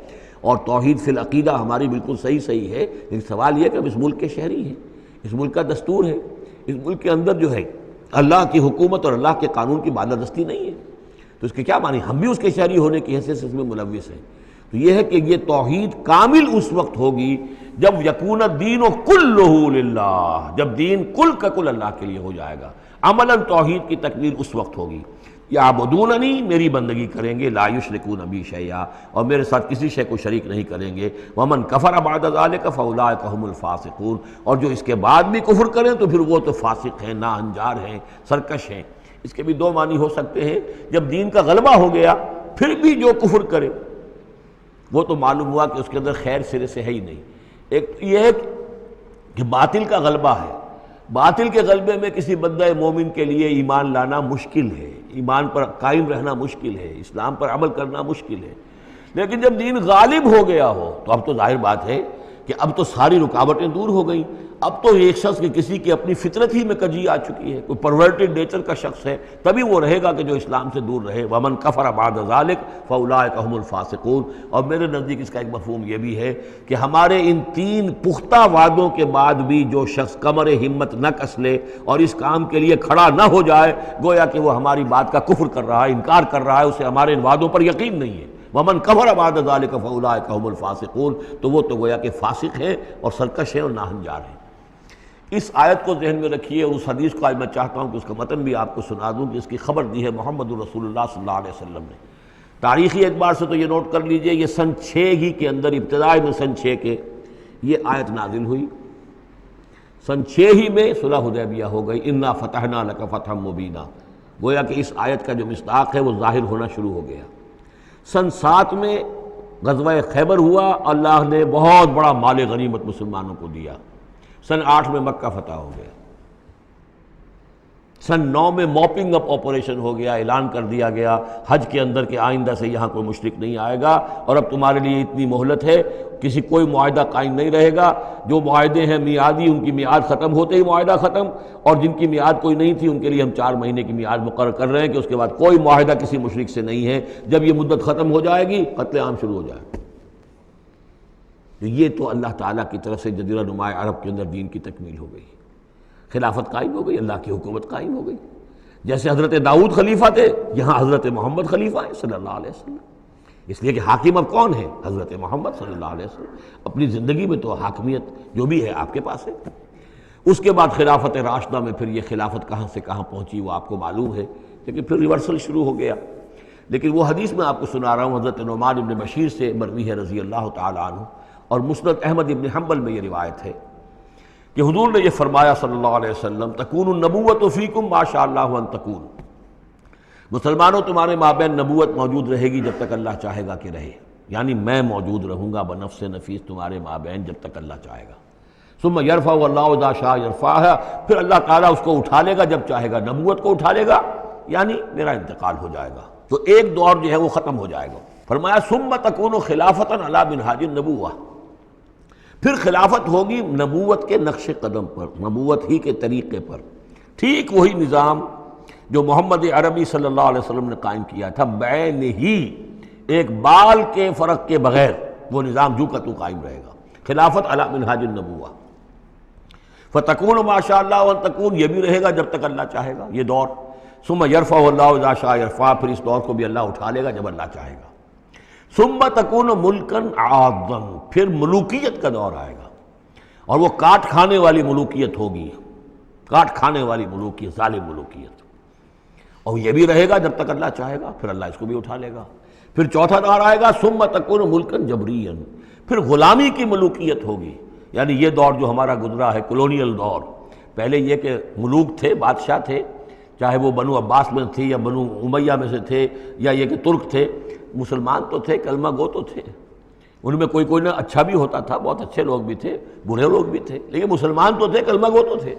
اور توحید فی العقیدہ ہماری بالکل صحیح ہے، لیکن سوال یہ کہ ہم اس ملک کے شہری ہیں، اس ملک کا دستور ہے، اس ملک کے اندر جو ہے اللہ کی حکومت اور اللہ کے قانون کی بالادستی نہیں ہے، تو اس کے کیا معنی؟ ہم بھی اس کے شہری ہونے کی حیثیت سے اس میں ملوث ہیں۔ تو یہ ہے کہ یہ توحید کامل اس وقت ہوگی جب یکون الدین کلہ للہ، جب دین کل کا کل اللہ کے لیے ہو جائے گا۔ عملاً توحید کی تکمیل اس وقت ہوگی۔ یعبدوننی، میری بندگی کریں گے، لا یشرکون بی شیئا، اور میرے ساتھ کسی شے کو شریک نہیں کریں گے۔ ومن کفر بعد ذلک فاولئک هم الفاسقون، اور جو اس کے بعد بھی کفر کریں تو پھر وہ تو فاسق ہیں، ناہنجار ہیں، سرکش ہیں۔ اس کے بھی دو معنی ہو سکتے ہیں، جب دین کا غلبہ ہو گیا پھر بھی جو کفر کرے وہ تو معلوم ہوا کہ اس کے اندر خیر سرے سے ہے ہی نہیں۔ ایک یہ ہے کہ باطل کا غلبہ ہے، باطل کے غلبے میں کسی بندہ مومن کے لیے ایمان لانا مشکل ہے، ایمان پر قائم رہنا مشکل ہے، اسلام پر عمل کرنا مشکل ہے۔ لیکن جب دین غالب ہو گیا ہو تو اب تو ظاہر بات ہے کہ اب تو ساری رکاوٹیں دور ہو گئیں۔ اب تو ایک شخص کی کسی کی اپنی فطرت ہی میں کجی آ چکی ہے، کوئی پرورٹڈ نیچر کا شخص ہے تبھی وہ رہے گا کہ جو اسلام سے دور رہے۔ ومن کفر بعد ذلک فاولئک هم الفاسقون، اور میرے نزدیک اس کا ایک مفہوم یہ بھی ہے کہ ہمارے ان 3 پختہ وعدوں کے بعد بھی جو شخص کمر ہمت نہ کس لے اور اس کام کے لیے کھڑا نہ ہو جائے، گویا کہ وہ ہماری بات کا کفر کر رہا ہے، انکار کر رہا ہے، اسے ہمارے ان وعدوں پر یقین نہیں ہے۔ ومن کفر بعد ذلک فاولئک هم الفاسقون، تو وہ تو گویا کہ فاسق ہے اور سرکش ہے اور ناہنجار ہے۔ اس آیت کو ذہن میں رکھیے، اور اس حدیث کو آج میں چاہتا ہوں کہ اس کا متن بھی آپ کو سنا دوں کہ اس کی خبر دی ہے محمد رسول اللہ صلی اللہ علیہ وسلم نے۔ تاریخی اعتبار سے تو یہ نوٹ کر لیجئے، یہ سن 6 ہی کے اندر، ابتدائی میں سن 6 کے یہ آیت نازل ہوئی۔ سن 6 ہی میں صلح حدیبیہ ہو گئی، انا فتحنا لک فتحا مبینا، گویا کہ اس آیت کا جو مصداق ہے وہ ظاہر ہونا شروع ہو گیا۔ سن 7 میں غزوہ خیبر ہوا، اللہ نے بہت بڑا مال غنیمت مسلمانوں کو دیا۔ سن 8 میں مکہ فتح ہو گیا۔ سن 9 میں موپنگ اپ آپریشن ہو گیا، اعلان کر دیا گیا حج کے اندر کہ آئندہ سے یہاں کوئی مشرک نہیں آئے گا، اور اب تمہارے لیے اتنی مہلت ہے، کوئی معاہدہ قائم نہیں رہے گا، جو معاہدے ہیں میعادی ان کی میعاد ختم ہوتے ہی معاہدہ ختم، اور جن کی میعاد کوئی نہیں تھی ان کے لیے ہم 4 مہینے کی میعاد مقرر کر رہے ہیں کہ اس کے بعد کوئی معاہدہ کسی مشرک سے نہیں ہے، جب یہ مدت ختم ہو جائے گی قتل عام شروع ہو جائے گا۔ یہ تو اللہ تعالیٰ کی طرف سے جزیرہ نما عرب کے اندر دین کی تکمیل ہو گئی، خلافت قائم ہو گئی، اللہ کی حکومت قائم ہو گئی۔ جیسے حضرت داؤد خلیفہ تھے، یہاں حضرت محمد خلیفہ ہیں صلی اللہ علیہ وسلم، اس لیے کہ حاکم اب کون ہے؟ حضرت محمد صلی اللہ علیہ وسلم۔ اپنی زندگی میں تو حاکمیت جو بھی ہے آپ کے پاس ہے۔ اس کے بعد خلافت راشدہ میں پھر یہ خلافت کہاں سے کہاں پہنچی وہ آپ کو معلوم ہے، لیکن پھر ریورسل شروع ہو گیا۔ لیکن وہ حدیث میں آپ کو سنا رہا ہوں، حضرت نعمان ابن بشیر سے مروی ہے رضی اللہ تعالیٰ عنہ، اور مسند احمد ابن حنبل میں یہ روایت ہے کہ حضور نے یہ فرمایا صلی اللہ علیہ وسلم تکون النبوۃ فیکم ما شاء اللہ ان تکون، مسلمانوں تمہارے مابین نبوت موجود رہے گی جب تک اللہ چاہے گا کہ رہے، یعنی میں موجود رہوں گا بنفس نفیس تمہارے مابین جب تک اللہ چاہے گا۔ ثم یرفع اللہ اذا شاء یرفعها، پھر اللہ تعالیٰ اس کو اٹھا لے گا جب چاہے گا، نبوت کو اٹھا لے گا یعنی میرا انتقال ہو جائے گا، تو ایک دور جو ہے وہ ختم ہو جائے گا۔ فرمایا ثم تکون خلافۃ علی منہاج النبوۃ، پھر خلافت ہوگی نبوت کے نقش قدم پر، نبوت ہی کے طریقے پر، ٹھیک وہی نظام جو محمد عربی صلی اللہ علیہ وسلم نے قائم کیا تھا، بعین ہی ایک بال کے فرق کے بغیر وہ نظام جو کا تو قائم رہے گا، خلافت علی منہاج النبوۃ۔ فتکون ما شاء اللہ وان تکون، یہ بھی رہے گا جب تک اللہ چاہے گا یہ دور۔ ثم یرفع اللہ اذا شاء یرفع، پھر اس دور کو بھی اللہ اٹھا لے گا جب اللہ چاہے گا۔ ثم تکون ملکا عاضا، پھر ملوکیت کا دور آئے گا، اور وہ کاٹ کھانے والی ملوکیت ہوگی، کاٹ کھانے والی ملوکیت، ظالم ملوکیت، اور یہ بھی رہے گا جب تک اللہ چاہے گا، پھر اللہ اس کو بھی اٹھا لے گا۔ پھر چوتھا دور آئے گا ثم تکون ملکا جبریا، پھر غلامی کی ملوکیت ہوگی، یعنی یہ دور جو ہمارا گزرا ہے کولونیل دور، پہلے یہ کہ ملوک تھے، بادشاہ تھے، چاہے وہ بنو عباس میں تھے یا بنو امیہ میں سے تھے یا یہ کہ ترک تھے، مسلمان تو تھے، کلمہ گو تو تھے، ان میں کوئی نہ اچھا بھی ہوتا تھا، بہت اچھے لوگ بھی تھے، برے لوگ بھی تھے، لیکن مسلمان تو تھے، کلمہ گو تو تھے۔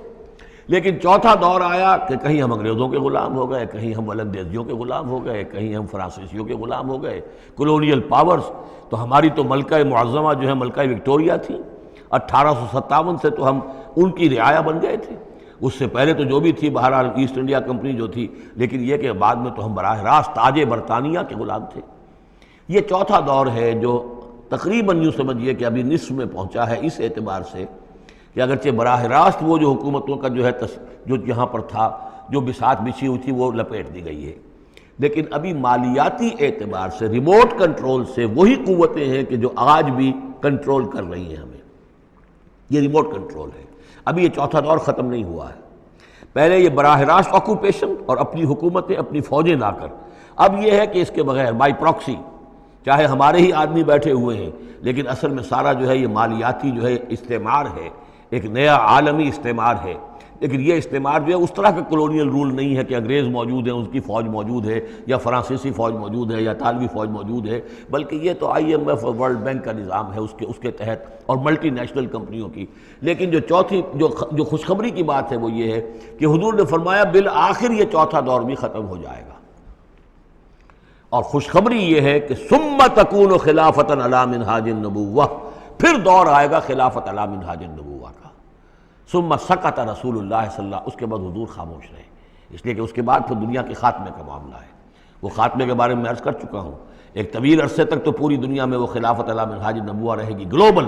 لیکن چوتھا دور آیا کہ کہیں ہم انگریزوں کے غلام ہو گئے، کہیں ہم ولندیزیوں کے غلام ہو گئے، کہیں ہم فرانسیسیوں کے غلام ہو گئے، کولونیل پاورز۔ تو ہماری تو ملکہ معظمہ جو ہے ملکہ وکٹوریہ تھی، 1857 سے تو ہم ان کی رعایا بن گئے تھے، اس سے پہلے تو جو بھی تھی بہرحال ایسٹ انڈیا کمپنی جو تھی، لیکن یہ کہ بعد میں تو ہم براہ راست تاج برطانیہ کے غلام تھے۔ یہ چوتھا دور ہے جو تقریباً یوں سمجھیے کہ ابھی نصف میں پہنچا ہے، اس اعتبار سے کہ اگرچہ براہ راست وہ جو حکومتوں کا جو ہے جو یہاں پر تھا، جو بساط بچھی ہوئی تھی وہ لپیٹ دی گئی ہے، لیکن ابھی مالیاتی اعتبار سے ریموٹ کنٹرول سے وہی قوتیں ہیں کہ جو آج بھی کنٹرول کر رہی ہیں ہمیں، یہ ریموٹ کنٹرول ہے۔ ابھی یہ چوتھا دور ختم نہیں ہوا ہے، پہلے یہ براہ راست آکوپیشن اور اپنی حکومتیں اپنی فوجیں لا کر، اب یہ ہے کہ اس کے بغیر بائی پراکسی، چاہے ہمارے ہی آدمی بیٹھے ہوئے ہیں، لیکن اصل میں سارا جو ہے یہ مالیاتی جو ہے استعمار ہے، ایک نیا عالمی استعمار ہے۔ لیکن یہ استعمار جو ہے اس طرح کا کولونیل رول نہیں ہے کہ انگریز موجود ہیں، اس کی فوج موجود ہے، یا فرانسیسی فوج موجود ہے، یا اطالوی فوج موجود ہے، بلکہ یہ تو IMF اور ورلڈ بینک کا نظام ہے اس کے تحت، اور ملٹی نیشنل کمپنیوں کی۔ لیکن جو چوتھی جو خوشخبری کی بات ہے وہ یہ ہے کہ حضور نے فرمایا بالآخر یہ چوتھا دور بھی ختم ہو جائے گا، اور خوشخبری یہ ہے کہ ثم تکون خلافۃ علی منہاج النبوۃ، پھر دور آئے گا خلافت علی منہاج النبوۃ کا۔ ثم سکت رسول اللہ صلی اللہ، اس کے بعد حضور خاموش رہے، اس لیے کہ اس کے بعد پھر دنیا کے خاتمے کا معاملہ ہے۔ وہ خاتمے کے بارے میں عرض کر چکا ہوں، ایک طویل عرصے تک تو پوری دنیا میں وہ خلافت علی منہاج النبوۃ رہے گی، گلوبل،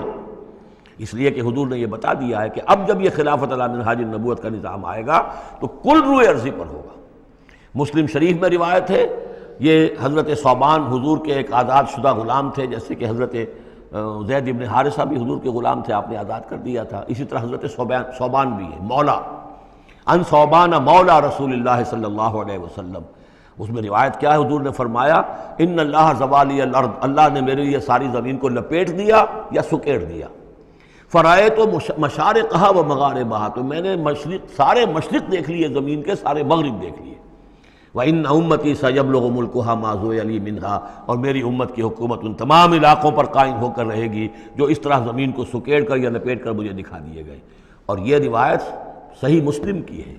اس لیے کہ حضور نے یہ بتا دیا ہے کہ اب جب یہ خلافت علی منہاج النبوۃ کا نظام آئے گا تو کل روئے ارضی پر ہوگا۔ مسلم شریف میں روایت ہے، یہ حضرت ثوبان حضور کے ایک آزاد شدہ غلام تھے، جیسے کہ حضرت زید ابن حارثہ بھی حضور کے غلام تھے، آپ نے آزاد کر دیا تھا، اسی طرح حضرت ثوبان بھی ہے، مولا، ان ثوبان مولا رسول اللہ صلی اللہ علیہ وسلم۔ اس میں روایت کیا ہے، حضور نے فرمایا ان اللہ زوالی الارض، اللہ نے میرے لیے ساری زمین کو لپیٹ دیا یا سکیڑ دیا، فرائے تو مشارقہا و مغاربہا، تو میں نے سارے مشرق دیکھ لیے زمین کے، سارے مغرب دیکھ لیے۔ وَإِنَّ أُمَّتِي سَيَبْلُغُ مُلْكُهَا مَا زُوِّيَ لِي مِنْهَا، اور میری امت کی حکومت ان تمام علاقوں پر قائم ہو کر رہے گی جو اس طرح زمین کو سکیڑ کر یا لپیٹ کر مجھے دکھا دیے گئے۔ اور یہ روایت صحیح مسلم کی ہے۔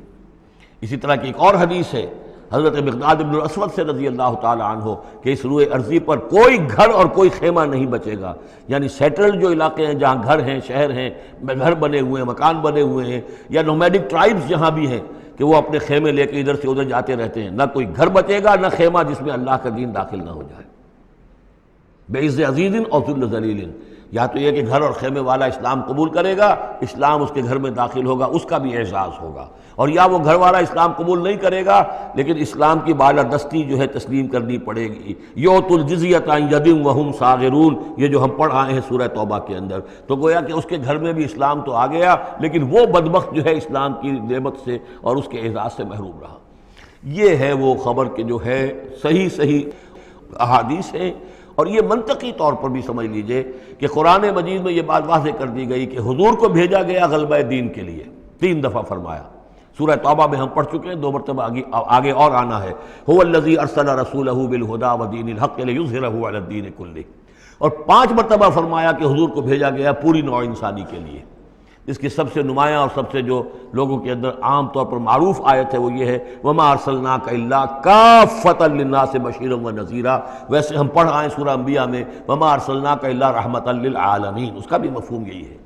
اسی طرح کی ایک اور حدیث ہے حضرت مقداد بن الاسود سے رضی اللہ تعالی عنہ کہ اس روئے ارضی پر کوئی گھر اور کوئی خیمہ نہیں بچے گا، یعنی سیٹلڈ جو علاقے ہیں جہاں گھر ہیں، شہر ہیں، گھر بنے ہوئے ہیں، مکان بنے ہوئے ہیں، یا نومیڈک ٹرائبز جہاں بھی ہیں کہ وہ اپنے خیمے لے کے ادھر سے ادھر جاتے رہتے ہیں، نہ کوئی گھر بچے گا نہ خیمہ جس میں اللہ کا دین داخل نہ ہو جائے۔ بعز عزیز اور ذل ذلیل، یا تو یہ کہ گھر اور خیمے والا اسلام قبول کرے گا، اسلام اس کے گھر میں داخل ہوگا، اس کا بھی اعزاز ہوگا، اور یا وہ گھر والا اسلام قبول نہیں کرے گا لیکن اسلام کی بالادستی جو ہے تسلیم کرنی پڑے گی۔ یؤتوا الجزیۃ عن ید وہم صاغرون، یہ جو ہم پڑھ آئے ہیں سورہ توبہ کے اندر، تو گویا کہ اس کے گھر میں بھی اسلام تو آ گیا لیکن وہ بدبخت جو ہے اسلام کی نعمت سے اور اس کے اعزاز سے محروم رہا۔ یہ ہے وہ خبر کہ جو ہے صحیح احادیث ہیں، اور یہ منطقی طور پر بھی سمجھ لیجئے کہ قرآن مجید میں یہ بات واضح کر دی گئی کہ حضور کو بھیجا گیا غلبہ دین کے لیے، 3 دفعہ فرمایا۔ سورہ توبہ میں ہم پڑھ چکے ہیں، 2 مرتبہ آگے اور آنا ہے، هو الذی ارسل رسولہ بالہدی ودین الحق لیظہرہ علی الدین کلہ، اور 5 مرتبہ فرمایا کہ حضور کو بھیجا گیا پوری نوع انسانی کے لیے۔ اس کی سب سے نمایاں اور سب سے جو لوگوں کے اندر عام طور پر معروف آیت ہے وہ یہ ہے وَمَا أَرْسَلْنَاكَ إِلَّا كَافَّةً لِلنَّاسِ بَشِيرًا وَنَذِيرًا۔ ویسے ہم پڑھ آئے سورہ انبیاء میں وَمَا أَرْسَلْنَاكَ إِلَّا رَحْمَةً لِلْعَالَمِينَ، اس کا بھی مفہوم یہی ہے،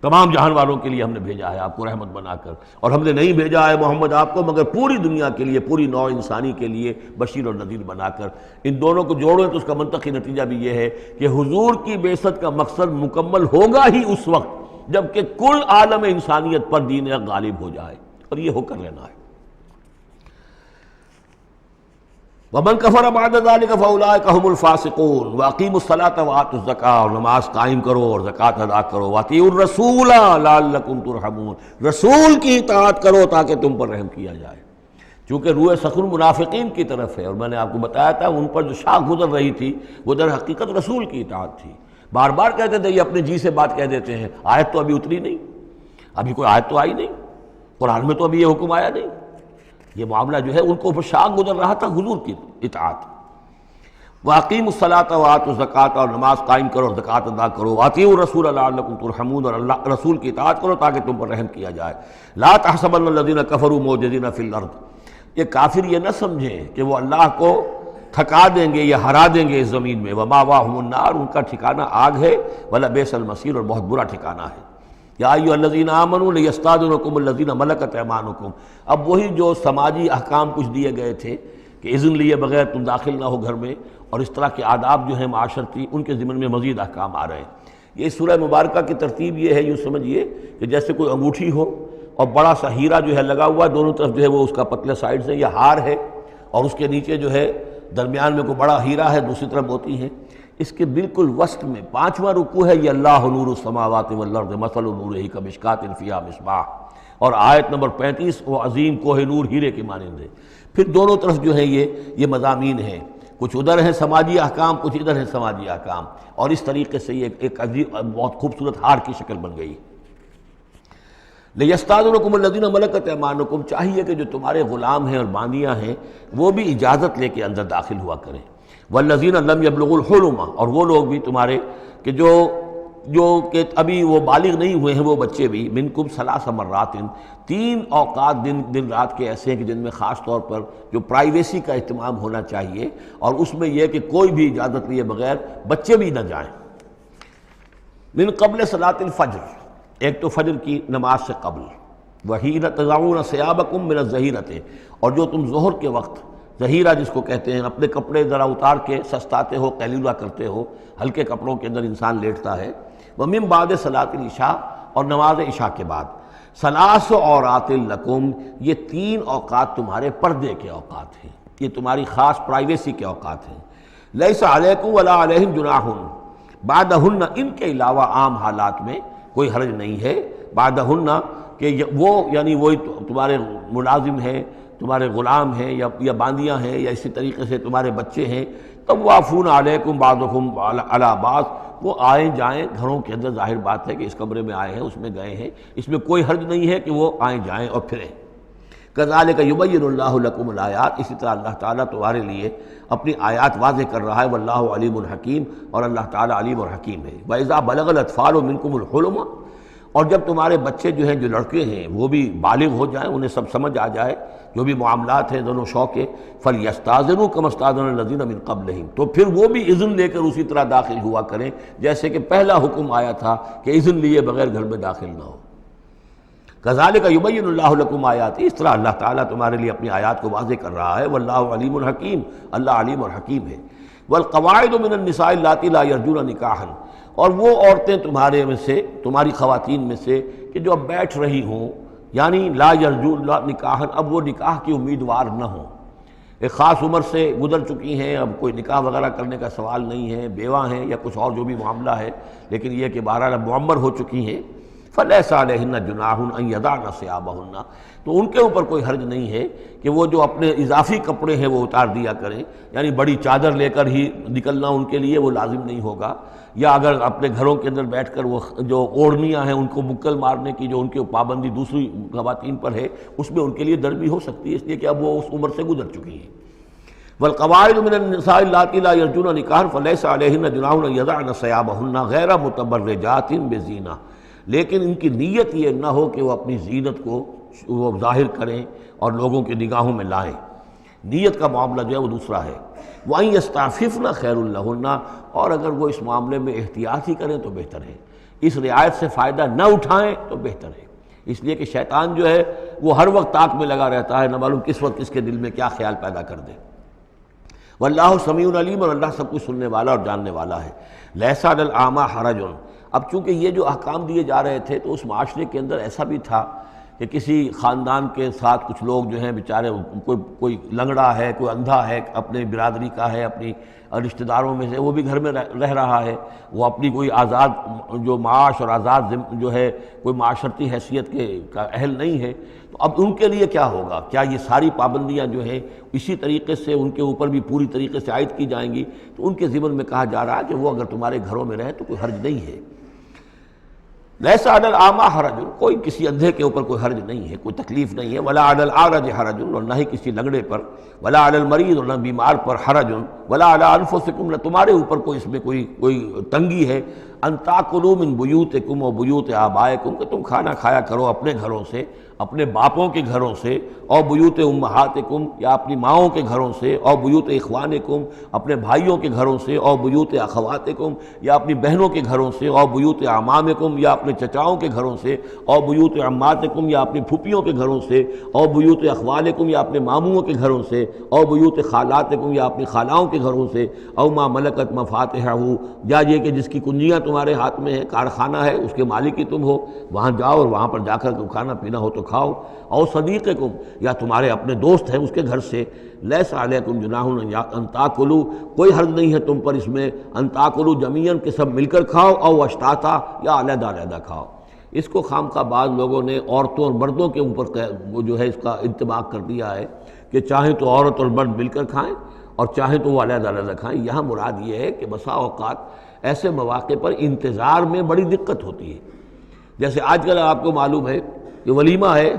تمام جہان والوں کے لیے ہم نے بھیجا ہے آپ کو رحمت بنا کر، اور ہم نے نہیں بھیجا ہے محمد آپ کو مگر پوری دنیا کے لیے، پوری نوع انسانی کے لیے بشیر اور نذیر بنا کر۔ ان دونوں کو جوڑیں تو اس کا منطقی نتیجہ بھی یہ ہے کہ حضور کی بعثت کا مقصد مکمل ہوگا ہی اس وقت جبکہ کل عالم انسانیت پر دین حق غالب ہو جائے، اور یہ ہو کر لینا ہے۔ وَمَنْ كَفَرَ بَعْدَ ذَلِكَ فَأُولَٰئِكَ هُمُ الْفَاسِقُونَ وَأَقِیمُوا الصَّلَاةَ وَآتُوا الزَّکَاةَ، اور نماز قائم کرو اور زکوٰۃ ادا کرو، وَأَطِیعُوا الرَّسُولَ لَعَلَّکُمْ تُرْحَمُونَ، رسول کی اطاعت کرو تاکہ تم پر رحم کیا جائے۔ چونکہ روح سخن منافقین کی طرف ہے، اور میں نے آپ کو بتایا تھا ان پر جو شاخ گزر رہی تھی وہ در حقیقت رسول کی اطاعت تھی۔ بار بار کہتے تھے، یہ اپنے جی سے بات کہہ دیتے ہیں، آیت تو ابھی اتری نہیں، ابھی کوئی آیت تو آئی نہیں، قرآن میں تو ابھی یہ حکم آیا نہیں۔ یہ معاملہ جو ہے ان کو شاخ گزر رہا تھا حضور کی اطاعت۔ وَأَقِیمُوا الصَّلَاةَ وَآتُوا الزَّکَاةَ، اور نماز قائم کرو اور زکوٰۃ ادا کرو، وَأَطِیعُوا الرَّسُولَ لَعَلَّکُمْ تُرْحَمُونَ، اور اللہ رسول کی اطاعت کرو تاکہ تم پر رحم کیا جائے۔ لَا تَحْسَبَنَّ الَّذِينَ كَفَرُوا مُعْجِزِينَ فِي الْأَرْضِ، یہ کافر یہ نہ سمجھیں کہ وہ اللہ کو تھکا دیں گے یا ہرا دیں گے اس زمین میں، وَمَأْوَاهُمُ النَّارُ، ان کا ٹھکانہ آگ ہے، وَلَبِئْسَ الْمَصِيرُ، اور بہت برا ٹھکانہ ہے۔ یا ایھا الذین آمنوا لیستأذنکم الذین ملکت ایمانکم، اب وہی جو سماجی احکام کچھ دیے گئے تھے کہ اذن لیے بغیر تم داخل نہ ہو گھر میں، اور اس طرح کے آداب جو ہیں معاشرتی، ان کے ضمن میں مزید احکام آ رہے ہیں۔ یہ سورہ مبارکہ کی ترتیب یہ ہے، یوں سمجھیے کہ جیسے کوئی انگوٹھی ہو اور بڑا سا ہیرا جو ہے لگا ہوا، دونوں طرف جو ہے وہ اس کا پتلے سائڈ سے، یہ ہار ہے، اور اس کے نیچے جو ہے درمیان میں کوئی بڑا ہیرا ہے، دوسری طرف ہوتی ہیں۔ اس کے بالکل وسط میں 5واں رکوع ہے، یہ اللہ نور السماوات والارض مثل نورہ کمشکاۃ فیہا مصباح، اور آیت نمبر 35 وہ عظیم کوہ نور ہیرے کے مانند ہے۔ پھر دونوں طرف جو ہے یہ مضامین ہیں، کچھ ادھر ہیں سماجی احکام، کچھ ادھر ہیں سماجی احکام، اور اس طریقے سے یہ ایک عظیم بہت خوبصورت ہار کی شکل بن گئی۔ لیستأذنکم الذین ملکت ایمانکم، چاہیے کہ جو تمہارے غلام ہیں اور باندیاں ہیں وہ بھی اجازت لے کے اندر داخل ہوا کریں۔ والذین لم یبلغوا الحلم، اور وہ لوگ بھی تمہارے کہ جو کہ ابھی وہ بالغ نہیں ہوئے ہیں، وہ بچے بھی، منکم 3 مرات، 3 اوقات دن رات کے ایسے ہیں کہ جن میں خاص طور پر جو پرائیویسی کا اہتمام ہونا چاہیے، اور اس میں یہ کہ کوئی بھی اجازت لیے بغیر بچے بھی نہ جائیں۔ من قبل صلاۃ الفجر، ایک تو فجر کی نماز سے قبل، وحین تضعون ثیابکم من الظہیرۃ، اور جو تم ظہر کے وقت ظہیرہ جس کو کہتے ہیں، اپنے کپڑے ذرا اتار کے سستاتے ہو، قیلولہ کرتے ہو، ہلکے کپڑوں کے اندر انسان لیٹتا ہے۔ ومن بعد صلاۃ العشاء، اور نماز عشاء کے بعد۔ 3 عورات لکم، یہ 3 اوقات تمہارے پردے کے اوقات ہیں، یہ تمہاری خاص پرائیویسی کے اوقات ہیں۔ لیس علیکم ولا علیہم جناح بعدہن، ان کے علاوہ عام حالات میں کوئی حرج نہیں ہے، بعدہن کہ وہ یعنی وہی تمہارے ملازم ہیں، تمہارے غلام ہیں یا باندیاں ہیں، یا اسی طریقے سے تمہارے بچے ہیں، طوافون علیکم بعضکم علی بعض، وہ آئیں جائیں گھروں کے اندر، ظاہر بات ہے کہ اس کمرے میں آئے ہیں، اس میں گئے ہیں، اس میں کوئی حرج نہیں ہے کہ وہ آئیں جائیں اور پھریں۔ کذالک یبین اللہ لکم الآیات، اسی طرح اللہ تعالیٰ تمہارے لیے اپنی آیات واضح کر رہا ہے، واللہ علیم حکیم، اور اللہ تعالیٰ علیم اور حکیم ہے۔ وَإِذَا بَلَغَ الْأَطْفَالُ مِنْكُمُ الْحُلُمَ، اور جب تمہارے بچے جو ہیں، جو لڑکے ہیں، وہ بھی بالغ ہو جائیں، انہیں سب سمجھ آ جائے، جو بھی معاملات ہیں دونوں شو کے، فَلْيَسْتَأْذِنُوا كَمَا اسْتَأْذَنَ الَّذِينَ مِنْ قَبْلِهِمْ، تو پھر وہ بھی اذن لے کر اسی طرح داخل ہوا کریں جیسے کہ پہلا حکم آیا تھا کہ اذن لیے بغیر گھر میں داخل نہ ہو۔ کذالک یبین اللہ لکم آیات، اس طرح اللہ تعالیٰ تمہارے لیے اپنی آیات کو واضح کر رہا ہے، واللہ علیم حکیم، اللہ علیم اور حکیم ہے۔ والقواعد من النساء اللاتی لا یرجون نکاحا، اور وہ عورتیں تمہارے میں سے، تمہاری خواتین میں سے کہ جو اب بیٹھ رہی ہوں، یعنی لا یرجون نکاحا، اب وہ نکاح کی امیدوار نہ ہوں، ایک خاص عمر سے گزر چکی ہیں، اب کوئی نکاح وغیرہ کرنے کا سوال نہیں ہے، بیوہ ہیں یا کچھ اور جو بھی معاملہ ہے، لیکن یہ کہ بہرحال اب معمر ہو چکی ہیں۔ فلیس علیہن جناح ان یضعن ثیابہن، تو ان کے اوپر کوئی حرج نہیں ہے کہ وہ جو اپنے اضافی کپڑے ہیں وہ اتار دیا کریں، یعنی بڑی چادر لے کر ہی نکلنا ان کے لیے وہ لازم نہیں ہوگا، یا اگر اپنے گھروں کے اندر بیٹھ کر وہ جو اوڑھنیاں ہیں ان کو بکل مارنے کی جو ان کی پابندی دوسری خواتین پر ہے اس میں ان کے لیے درد بھی ہو سکتی ہے، اس لیے کہ اب وہ اس عمر سے گزر چکی ہیں۔ والقواعد من النساء اللاتي لا يرجون نکاحا فليس عليهن جناح ان يضعن ثيابهن غیر متبرجات بزینہ، لیکن ان کی نیت یہ نہ ہو کہ وہ اپنی زینت کو وہ ظاہر کریں اور لوگوں کی نگاہوں میں لائیں، نیت کا معاملہ جو ہے وہ دوسرا ہے۔ وَأَن يَسْتَعْفِفْنَ خَيْرٌ لَهُنَّ، اور اگر وہ اس معاملے میں احتیاط ہی کریں تو بہتر ہے، اس رعایت سے فائدہ نہ اٹھائیں تو بہتر ہے، اس لیے کہ شیطان جو ہے وہ ہر وقت طاق میں لگا رہتا ہے، نہ معلوم کس وقت کس کے دل میں کیا خیال پیدا کر دے۔ واللہ سمیع علیم، اور اللہ سب کچھ سننے والا اور جاننے والا ہے۔ لیس علی الاعمی حرج، اب چونکہ یہ جو احکام دیے جا رہے تھے تو اس معاشرے کے اندر ایسا بھی تھا کہ کسی خاندان کے ساتھ کچھ لوگ جو ہیں بیچارے، کوئی لنگڑا ہے، کوئی اندھا ہے، اپنے برادری کا ہے، اپنی رشتہ داروں میں سے، وہ بھی گھر میں رہ رہا ہے، وہ اپنی کوئی آزاد جو معاش اور آزاد جو ہے کوئی معاشرتی حیثیت کا اہل نہیں ہے، تو اب ان کے لیے کیا ہوگا؟ کیا یہ ساری پابندیاں جو ہیں اسی طریقے سے ان کے اوپر بھی پوری طریقے سے عائد کی جائیں گی؟ تو ان کے ضمن میں کہا جا رہا ہے کہ وہ اگر تمہارے گھروں میں رہیں تو کوئی حرج نہیں ہے۔ لیس علی الاعمی حرج، کوئی کسی اندھے کے اوپر کوئی حرج نہیں ہے، کوئی تکلیف نہیں ہے۔ ولا علی الاعرج حرج، اور نہ ہی کسی لنگڑے پر، ولا علی المریض، اور نہ بیمار پر حرج، ولا علی انفسکم، نہ تمہارے اوپر کوئی اس میں کوئی تنگی ہے، ان تاکلوا من بیوتکم و بیوت آبائکم، کہ تم کھانا کھایا کرو اپنے گھروں سے، اپنے باپوں کے گھروں سے، اور بیوت امہاتکم، یا اپنی ماؤں کے گھروں سے، اور بیوت اخوانکم، اپنے بھائیوں کے گھروں سے، اور بیوت اخواتکم، یا اپنی بہنوں کے گھروں سے، اور بیوت اعمامکم، یا اپنے چچاؤں کے گھروں سے، اور بیوت عماتکم، یا اپنی پھوپھیوں کے گھروں سے، اور بیوت اخوالکم، یا اپنے ماموؤں کے گھروں سے، اور بیوت خالاتکم، یا اپنی خالاؤں کے گھروں سے، او ما ملکت مفاتحہ، یا یہ کہ جس کی کنجیاں تمہارے ہاتھ میں ہے، کارخانہ ہے، اس کے مالک ہی تم ہو، وہاں جاؤ اور وہاں پر جا کر کھانا پینا ہو تو کھاؤ، اور صدیقکم، یا تمہارے اپنے دوست ہیں اس کے گھر سے، لیس علیکم جناح ان تاکلوا، کوئی حرج نہیں ہے تم پر اس میں، ان تاکلوا جمیعاً، کہ سب مل کر کھاؤ، او اشتاتا، یا علیحدہ علیحدہ کھاؤ۔ اس کو خام خواہ بعض لوگوں نے عورتوں اور مردوں کے اوپر وہ جو ہے اس کا انطباق کر دیا ہے کہ چاہیں تو عورت اور مرد مل کر کھائیں اور چاہیں تو وہ علیحدہ علیحدہ کھائیں۔ یہاں مراد یہ ہے کہ بسا اوقات ایسے مواقع پر انتظار میں بڑی دقت ہوتی ہے، جیسے آج کل آپ کو معلوم ہے کہ ولیمہ ہے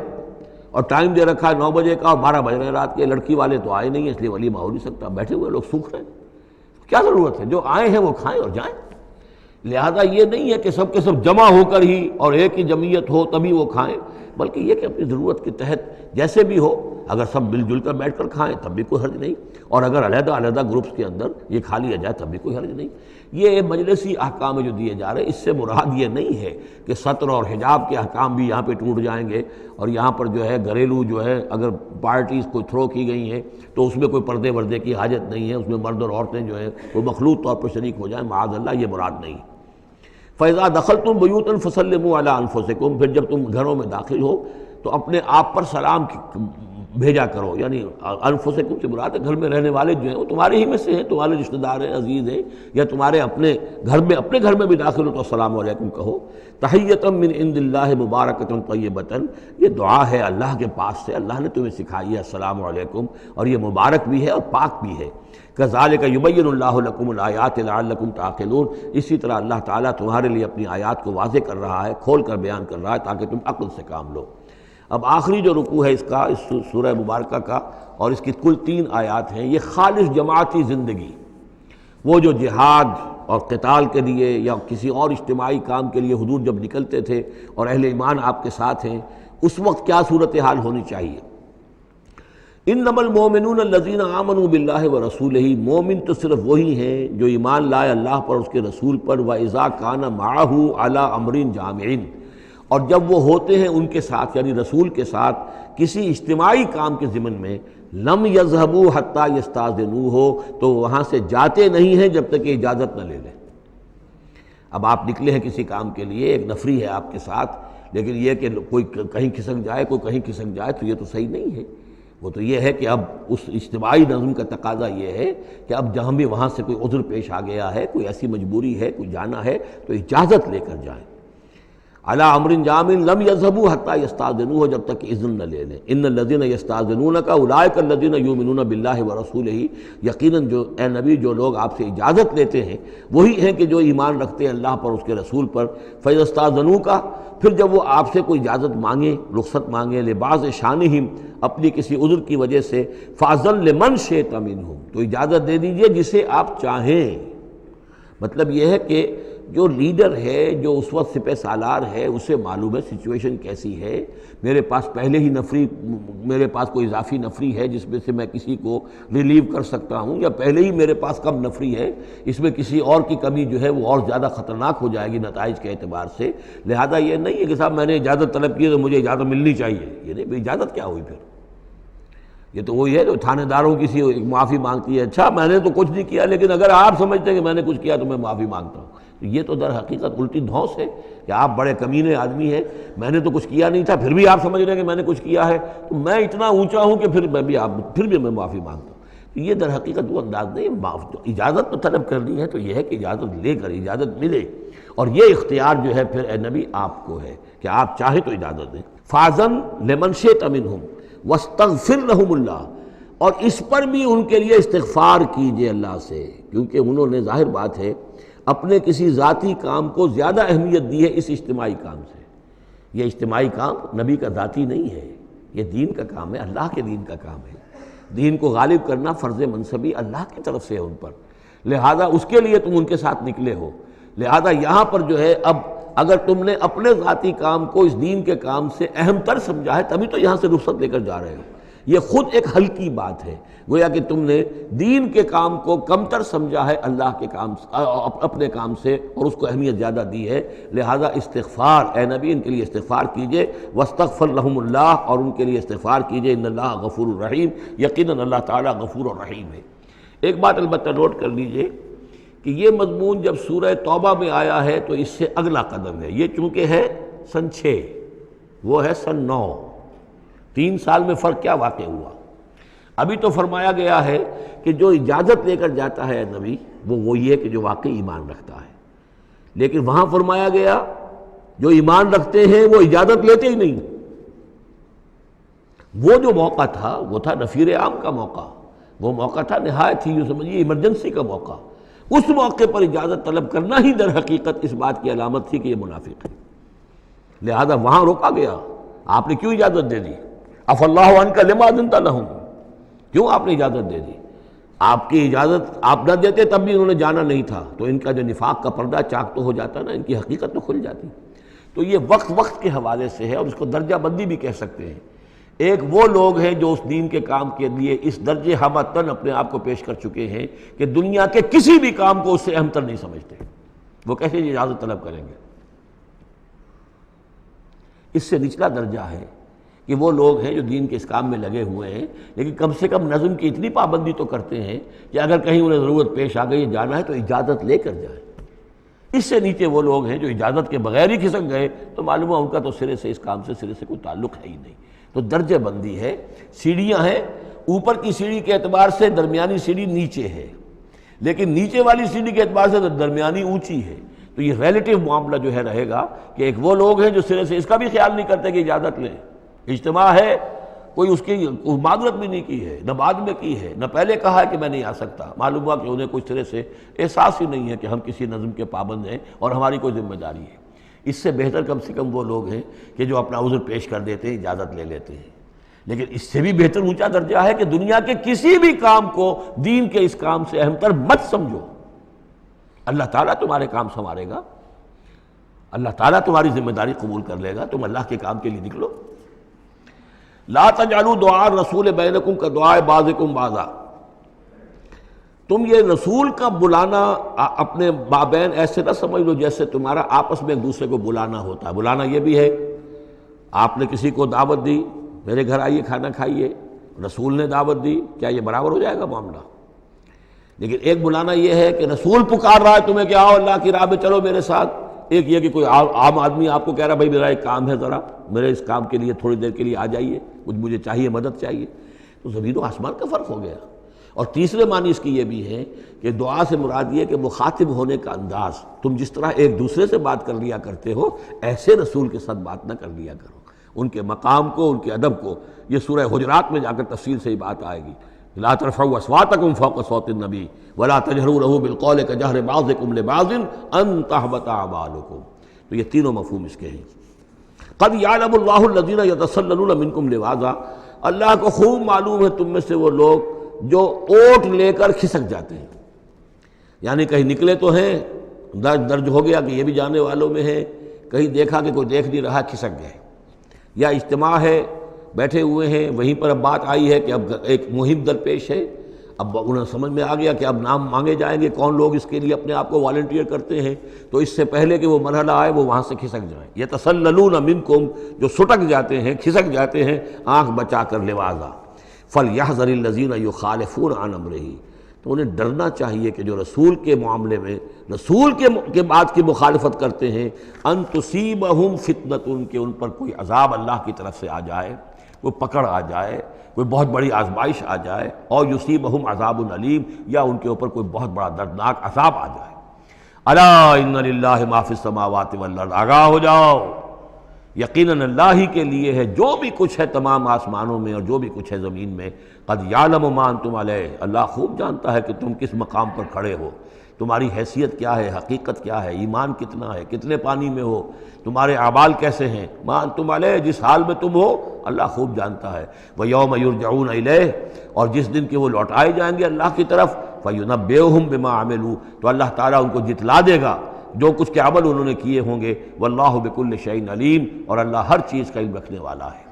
اور ٹائم دے رکھا ہے 9 بجے کا اور 12 بج رہے ہیں رات کے، لڑکی والے تو آئے نہیں ہیں اس لیے ولیمہ ہو نہیں سکتا، بیٹھے ہوئے لوگ سوکھ رہے ہیں، کیا ضرورت ہے؟ جو آئے ہیں وہ کھائیں اور جائیں۔ لہذا یہ نہیں ہے کہ سب کے سب جمع ہو کر ہی اور ایک ہی جمعیت ہو تبھی وہ کھائیں، بلکہ یہ کہ اپنی ضرورت کے تحت جیسے بھی ہو، اگر سب مل جل کر بیٹھ کر کھائیں تب بھی کوئی حرج نہیں، اور اگر علیحدہ علیحدہ گروپس کے اندر یہ کھا لیا جائے تب بھی کوئی حرج نہیں۔ یہ مجلسی احکام جو دیے جا رہے ہیں اس سے مراد یہ نہیں ہے کہ سطر اور حجاب کے احکام بھی یہاں پہ ٹوٹ جائیں گے، اور یہاں پر جو ہے گھریلو جو ہے اگر پارٹیز کوئی تھرو کی گئی ہیں تو اس میں کوئی پردے وردے کی حاجت نہیں ہے، اس میں مرد اور عورتیں جو ہیں وہ مخلوط طور پر شریک ہو جائیں، معاذ اللہ، یہ مراد نہیں۔ فَإِذَا دَخَلْتُمْ بُيُوتًا فَسَلِّمُوا عَلَىٰ أَنفُسِكُمْ، پھر جب تم گھروں میں داخل ہو تو اپنے آپ پر سلام بھیجا کرو، یعنی انفسکم سے مراد ہے گھر میں رہنے والے جو ہیں وہ تمہارے ہی میں سے ہیں، تمہارے رشتہ دار ہیں، عزیز ہیں، یا تمہارے اپنے گھر میں بھی داخل ہو تو السلام علیکم کہو۔ تحیۃ من عند اللہ مبارکۃ طیبۃ، یہ دعا ہے اللہ کے پاس سے، اللہ نے تمہیں سکھائی ہے السلام علیکم، اور یہ مبارک بھی ہے اور پاک بھی ہے۔ کذالک یبین اللہ لکم الآیات لعلکم تعقلون، اسی طرح اللہ تعالیٰ تمہارے لیے اپنی آیات کو واضح کر رہا ہے، کھول کر بیان کر رہا ہے تاکہ تم عقل سے کام لو۔ اب آخری جو رکوع ہے اس کا، اس سورہ مبارکہ کا، اور اس کی کل 3 آیات ہیں، یہ خالص جماعتی زندگی، وہ جو جہاد اور قتال کے لیے یا کسی اور اجتماعی کام کے لیے حضور جب نکلتے تھے اور اہل ایمان آپ کے ساتھ ہیں، اس وقت کیا صورتحال ہونی چاہیے۔ انما المؤمنون الذین آمنوا باللہ ورسولہ، مومن تو صرف وہی ہیں جو ایمان لائے اللہ پر، اس کے رسول پر، وَإِذَا كَانَ مَعَهُ عَلَىٰ أَمْرٍ جَامِعٍ، اور جب وہ ہوتے ہیں ان کے ساتھ یعنی رسول کے ساتھ کسی اجتماعی کام کے ضمن میں، لم یذهبوا حتیٰ یستاذنوہ، تو وہاں سے جاتے نہیں ہیں جب تک کہ اجازت نہ لے لیں۔ اب آپ نکلے ہیں کسی کام کے لیے، ایک نفری ہے آپ کے ساتھ، لیکن یہ کہ کوئی کہیں کھسک جائے کوئی کہیں کھسک جائے تو یہ تو صحیح نہیں ہے۔ وہ تو یہ ہے کہ اب اس اجتماعی نظم کا تقاضا یہ ہے کہ اب جہاں بھی وہاں سے کوئی عذر پیش آ گیا ہے، کوئی ایسی مجبوری ہے، کوئی جانا ہے تو اجازت لے کر جائیں۔ علی امر جامع لم یذهبوا حتی یستاذنوه، جب تک کہ اذن نہ لے لیں۔ ان الذین یستاذنونک اولئک الذین یؤمنون باللہ ورسولہ، یقیناً جو اے نبی جو لوگ آپ سے اجازت لیتے ہیں وہی ہیں کہ جو ایمان رکھتے ہیں اللہ پر، اس کے رسول پر۔ فاذا استاذنوک، پھر جب وہ آپ سے کوئی اجازت مانگیں، رخصت مانگیں، لبعض شانہم، اپنی کسی عذر کی وجہ سے، فاذن لمن شئت منہم، تو اجازت دے دیجئے جسے آپ چاہیں۔ مطلب یہ ہے کہ جو لیڈر ہے، جو اس وقت سپہ سالار ہے، اسے معلوم ہے سچویشن کیسی ہے، میرے پاس پہلے ہی نفری، میرے پاس کوئی اضافی نفری ہے جس میں سے میں کسی کو ریلیو کر سکتا ہوں، یا پہلے ہی میرے پاس کم نفری ہے، اس میں کسی اور کی کمی جو ہے وہ اور زیادہ خطرناک ہو جائے گی نتائج کے اعتبار سے۔ لہذا یہ نہیں ہے کہ صاحب میں نے اجازت طلب کی ہے تو مجھے اجازت ملنی چاہیے، یہ نہیں، اجازت کیا ہوئی پھر؟ یہ تو وہی ہے جو تھانے داروں کسی معافی مانگتی ہے، اچھا میں نے تو کچھ نہیں کیا لیکن اگر آپ سمجھتے ہیں کہ میں نے کچھ کیا تو میں معافی مانگتا ہوں۔ تو یہ تو در حقیقت الٹی دھونس ہے کہ آپ بڑے کمینے آدمی ہیں، میں نے تو کچھ کیا نہیں تھا پھر بھی آپ سمجھ رہے ہیں کہ میں نے کچھ کیا ہے، تو میں اتنا اونچا ہوں کہ پھر میں معافی مانگتا ہوں۔ تو یہ در حقیقت وہ انداز نہیں، اجازت تو طلب کرنی ہے تو یہ ہے کہ اجازت لے کر اجازت ملے، اور یہ اختیار جو ہے پھر اے نبی آپ کو ہے کہ آپ چاہیں تو اجازت دیں۔ فاذن لمن شئت منہم واستغفر لہم اللہ، اور اس پر بھی ان کے لیے استغفار کیجئے اللہ سے، کیونکہ انہوں نے ظاہر بات ہے اپنے کسی ذاتی کام کو زیادہ اہمیت دی ہے اس اجتماعی کام سے۔ یہ اجتماعی کام نبی کا ذاتی نہیں ہے، یہ دین کا کام ہے، اللہ کے دین کا کام ہے۔ دین کو غالب کرنا فرض منصبی اللہ کی طرف سے ہے ان پر، لہذا اس کے لیے تم ان کے ساتھ نکلے ہو۔ لہذا یہاں پر جو ہے اب اگر تم نے اپنے ذاتی کام کو اس دین کے کام سے اہم تر سمجھا ہے تبھی تو یہاں سے رخصت لے کر جا رہے ہو۔ یہ خود ایک ہلکی بات ہے، گویا کہ تم نے دین کے کام کو کم تر سمجھا ہے اللہ کے کام اپنے کام سے، اور اس کو اہمیت زیادہ دی ہے۔ لہذا استغفار، اے نبی ان کے لیے استغفار کیجئے، واستغفر لہم اللہ، اور ان کے لیے استغفار کیجئے، ان اللہ غفور الرحیم، یقیناً اللہ تعالیٰ غفور الرحیم ہے۔ ایک بات البتہ نوٹ کر لیجئے کہ یہ مضمون جب سورہ توبہ میں آیا ہے تو اس سے اگلا قدم ہے، یہ چونکہ ہے سن 6، وہ ہے سن 9، 3 سال میں فرق کیا واقع ہوا؟ ابھی تو فرمایا گیا ہے کہ جو اجازت لے کر جاتا ہے نبی وہ وہی ہے کہ جو واقعی ایمان رکھتا ہے، لیکن وہاں فرمایا گیا جو ایمان رکھتے ہیں وہ اجازت لیتے ہی نہیں۔ وہ جو موقع تھا وہ تھا نفیر عام کا موقع، وہ موقع تھا نہایت ہی یوں سمجھیے ایمرجنسی کا موقع، اس موقع پر اجازت طلب کرنا ہی در حقیقت اس بات کی علامت تھی کہ یہ منافق ہے، لہذا وہاں روکا گیا۔ آپ نے کیوں اجازت دے دی؟ اف اللہ عنک لما اذنت لہم، کیوں آپ نے اجازت دے دی؟ آپ کی اجازت آپ نہ دیتے تب بھی انہوں نے جانا نہیں تھا، تو ان کا جو نفاق کا پردہ چاک تو ہو جاتا نا، ان کی حقیقت تو کھل جاتی۔ تو یہ وقت کے حوالے سے ہے، اور اس کو درجہ بندی بھی کہہ سکتے ہیں۔ ایک وہ لوگ ہیں جو اس دین کے کام کے لیے اس درجے ہمتن اپنے آپ کو پیش کر چکے ہیں کہ دنیا کے کسی بھی کام کو اس سے اہم تر نہیں سمجھتے، وہ کیسے اجازت طلب کریں گے؟ اس سے نچلا درجہ ہے کہ وہ لوگ ہیں جو دین کے اس کام میں لگے ہوئے ہیں لیکن کم سے کم نظم کی اتنی پابندی تو کرتے ہیں کہ اگر کہیں انہیں ضرورت پیش آ گئی جانا ہے تو اجازت لے کر جائیں۔ اس سے نیچے وہ لوگ ہیں جو اجازت کے بغیر ہی کھسک گئے تو معلوم ہے ان کا تو سرے سے اس کام سے سرے سے کوئی تعلق ہے ہی نہیں۔ تو درجہ بندی ہے، سیڑھیاں ہیں، اوپر کی سیڑھی کے اعتبار سے درمیانی سیڑھی نیچے ہے، لیکن نیچے والی سیڑھی کے اعتبار سے درمیانی اونچی ہے۔ تو یہ ریلیٹیو معاملہ جو ہے رہے گا کہ ایک وہ لوگ ہیں جو سرے سے اس کا بھی خیال نہیں کرتے کہ اجازت لیں، اجتماع ہے، کوئی اس کی معذرت بھی نہیں کی ہے، نہ بعد میں کی ہے، نہ پہلے کہا ہے کہ میں نہیں آ سکتا، معلوم ہوا کہ انہیں کچھ طرح سے احساس ہی نہیں ہے کہ ہم کسی نظم کے پابند ہیں اور ہماری کوئی ذمہ داری ہے۔ اس سے بہتر کم سے کم وہ لوگ ہیں کہ جو اپنا عذر پیش کر دیتے ہیں، اجازت لے لیتے ہیں۔ لیکن اس سے بھی بہتر اونچا درجہ ہے کہ دنیا کے کسی بھی کام کو دین کے اس کام سے اہم تر مت سمجھو، اللہ تعالیٰ تمہارے کام سنوارے گا، اللہ تعالیٰ تمہاری ذمہ داری قبول کر لے گا، تم اللہ کے کام کے لیے نکلو۔ لا تجعلوا دعاء الرسول بینکم کدعاء بعضکم بعضا، تم یہ رسول کا بلانا اپنے مابین ایسے نہ سمجھ لو جیسے تمہارا آپس میں ایک دوسرے کو بلانا ہوتا ہے۔ بلانا یہ بھی ہے، آپ نے کسی کو دعوت دی، میرے گھر آئیے کھانا کھائیے، رسول نے دعوت دی، کیا یہ برابر ہو جائے گا معاملہ؟ لیکن ایک بلانا یہ ہے کہ رسول پکار رہا ہے تمہیں کہ آؤ اللہ کی راہ میں چلو میرے ساتھ، ایک یہ کہ کوئی عام آدمی آپ کو کہہ رہا بھائی میرا ایک کام ہے، ذرا میرے اس کام کے لیے تھوڑی دیر کے لیے آ جائیے، کچھ مجھے چاہیے، مدد چاہیے۔ تو زمین و آسمان کا فرق ہو گیا۔ اور تیسرے معنی اس کی یہ بھی ہے کہ دعا سے مراد یہ کہ مخاطب ہونے کا انداز، تم جس طرح ایک دوسرے سے بات کر لیا کرتے ہو ایسے رسول کے ساتھ بات نہ کر لیا کرو، ان کے مقام کو، ان کے ادب کو۔ یہ سورہ حجرات میں جا کر تفصیل سے ہی بات آئے گی، لا ترفعوا اصواتکم فوق صوت النبی ولا تجہروا لہ بالقول کجہر بعضکم لبعض ان تحبط اعمالکم۔ تو یہ تینوں مفہوم اس کے ہیں۔ قد یعلم اللہ الذین یتسللون منکم لواذا، اللہ کو خوب معلوم ہے تم میں سے وہ لوگ جو اوٹ لے کر کھسک جاتے ہیں، یعنی کہیں نکلے تو ہیں، درج ہو گیا کہ یہ بھی جانے والوں میں ہے، کہیں دیکھا کہ کوئی دیکھ نہیں رہا کھسک گئے، یا اجتماع ہے بیٹھے ہوئے ہیں وہیں پر اب بات آئی ہے کہ اب ایک مہم درپیش ہے، اب انہیں سمجھ میں آ گیا کہ اب نام مانگے جائیں گے، کون لوگ اس کے لیے اپنے آپ کو والنٹیئر کرتے ہیں، تو اس سے پہلے کہ وہ مرحلہ آئے وہ وہاں سے کھسک جائیں۔ یتسللون منکم، جو سٹک جاتے ہیں، کھسک جاتے ہیں آنکھ بچا کر لواذا، فلیحذر الذین یخالفون عن امرہ، تو انہیں ڈرنا چاہیے کہ جو رسول کے معاملے میں، رسول کے بات کی مخالفت کرتے ہیں، ان تصیبہم فتنۃ، کہ ان پر کوئی عذاب اللہ کی طرف سے آ جائے، کوئی پکڑ آ جائے، کوئی بہت بڑی آزمائش آ جائے، اور یصیبہم عذاب علیم، یا ان کے اوپر کوئی بہت بڑا دردناک عذاب آ جائے۔ الا ان للہ ما فی السماوات والارض، آگاہ ہو جاؤ، یقیناً اللہ ہی کے لیے ہے جو بھی کچھ ہے تمام آسمانوں میں اور جو بھی کچھ ہے زمین میں۔ قد یعلم ما انتم علیہ، اللہ خوب جانتا ہے کہ تم کس مقام پر کھڑے ہو، تمہاری حیثیت کیا ہے، حقیقت کیا ہے، ایمان کتنا ہے، کتنے پانی میں ہو، تمہارے اعمال کیسے ہیں، ما انتم علیہ، جس حال میں تم ہو اللہ خوب جانتا ہے۔ وَيَوْمَ يُرْجَعُونَ إِلَيْهِ، اور جس دن کہ وہ لوٹائے جائیں گے اللہ کی طرف، فَيُنَبِّئُهُم بِمَا عَمِلُوا، تو اللہ تعالیٰ ان کو جتلا دے گا جو کچھ کے عمل انہوں نے کیے ہوں گے۔ واللہ بکل شیء علیم، اور اللہ ہر چیز کا علم رکھنے والا ہے۔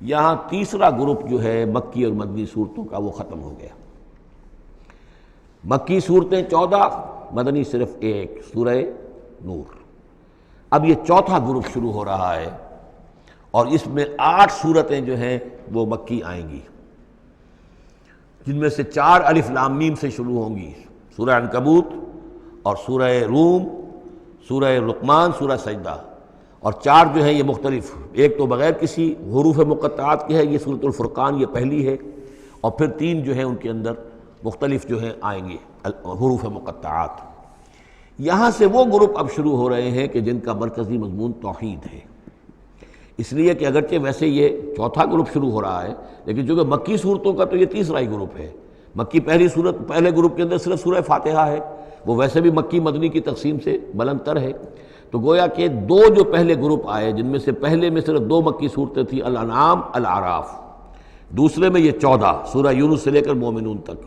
یہاں تیسرا گروپ جو ہے مکی اور مدنی صورتوں کا وہ ختم ہو گیا۔ مکی صورتیں 14، مدنی صرف ایک، سورہ نور۔ اب یہ چوتھا گروپ شروع ہو رہا ہے، اور اس میں 8 صورتیں جو ہیں وہ مکی آئیں گی، جن میں سے 4 الف لام میم سے شروع ہوں گی، سورہ عنکبوت اور سورہ روم، سورہ لقمان، سورہ سجدہ، اور 4 جو ہیں یہ مختلف، ایک تو بغیر کسی حروف مقطعات کی ہے، یہ سورۃ الفرقان، یہ پہلی ہے، اور پھر 3 جو ہیں ان کے اندر مختلف جو ہیں آئیں گے حروف مقطعات۔ یہاں سے وہ گروپ اب شروع ہو رہے ہیں کہ جن کا مرکزی مضمون توحید ہے، اس لیے کہ اگرچہ ویسے یہ چوتھا گروپ شروع ہو رہا ہے، لیکن چونکہ مکی صورتوں کا تو یہ تیسرا ہی گروپ ہے۔ مکی پہلی صورت، پہلے گروپ کے اندر صرف سورہ فاتحہ ہے، وہ ویسے بھی مکی مدنی کی تقسیم سے بلند تر ہے، تو گویا کہ 2 جو پہلے گروپ آئے، جن میں سے پہلے میں صرف 2 مکی صورتیں تھیں، الانعام، الاعراف، دوسرے میں یہ 14 سورہ یونس سے لے کر مومنون تک،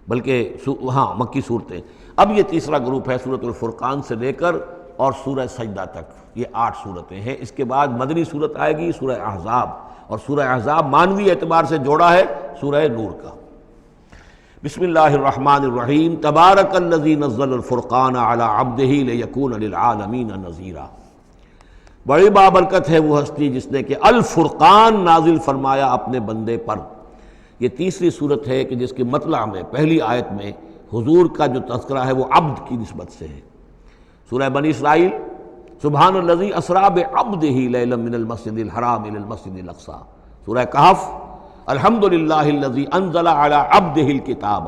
بلکہ ہاں مکی صورتیں۔ اب یہ تیسرا گروپ ہے سورۃ الفرقان سے لے کر اور سورہ سجدہ تک، یہ 8 صورتیں ہیں۔ اس کے بعد مدنی صورت آئے گی سورہ احزاب، اور سورہ احزاب مانوی اعتبار سے جوڑا ہے سورہ نور کا۔ بسم اللہ الرحمن الرحیم، تبارک الذی نزل الفرقان علی عبدہ لیکون للعالمین نذیرا، بڑی بابرکت ہے وہ ہستی جس نے کہ الفرقان نازل فرمایا اپنے بندے پر۔ یہ تیسری صورت ہے کہ جس کے مطلع میں پہلی آیت میں حضور کا جو تذکرہ ہے وہ عبد کی نسبت سے ہے۔ سورہ بنی اسرائیل، سبحان الذی اسریٰ بعبدہ لیلا من المسجد الحرام الی المسجد الاقصی۔ سورہ کہف، الحمد للہ الذی انزل علی عبدہ الکتاب،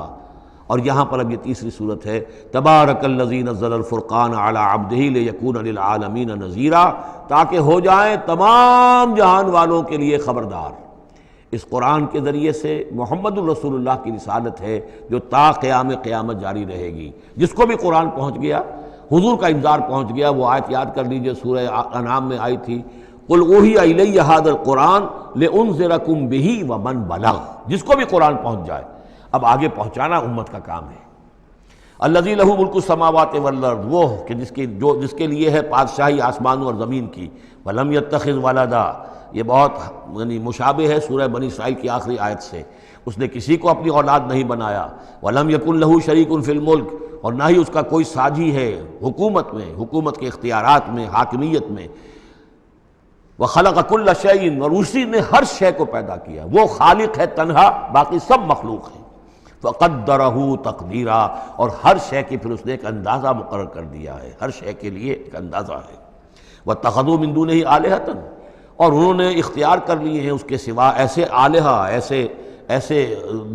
اور یہاں پر اب یہ تیسری صورت ہے تبارک الذی نزل الفرقان علی عبدہ لیکون للعالمین نذیرا، تاکہ ہو جائیں تمام جہان والوں کے لیے خبردار۔ اس قرآن کے ذریعے سے محمد الرسول اللہ کی رسالت ہے جو تا قیام قیامت جاری رہے گی۔ جس کو بھی قرآن پہنچ گیا، حضور کا انذار پہنچ گیا، وہ آیت یاد کر لیجئے سورہ انعام میں آئی تھی، قل اوحی الی ھذا القرآن لانذرکم بہ ومن بلغ، جس کو بھی قرآن پہنچ جائے، اب آگے پہنچانا امت کا کام ہے۔ الذی لہ ملک السماوات والارض، وہ کہ جس کے لیے ہے بادشاہی آسمانوں اور زمین کی، ولم یتخذ ولدا، یہ بہت یعنی مشابہ ہے سورہ بنی اسرائیل کی آخری آیت سے، اس نے کسی کو اپنی اولاد نہیں بنایا، ولم یکن لہ شریک فی الملک، اور نہ ہی اس کا کوئی ساجی ہے حکومت میں، حکومت کے اختیارات میں، حاکمیت میں، وخلق کل شیء، اور اسی نے ہر شے کو پیدا کیا، وہ خالق ہے تنہا، باقی سب مخلوق ہیں، فقدرہ تقدیرا، اور ہر شے کی پھر اس نے ایک اندازہ مقرر کر دیا ہے، ہر شے کے لیے ایک اندازہ ہے۔ واتخذوا من دونہ آلہۃ، اور انہوں نے اختیار کر لیے ہیں اس کے سوا ایسے آلہہ، ایسے ایسے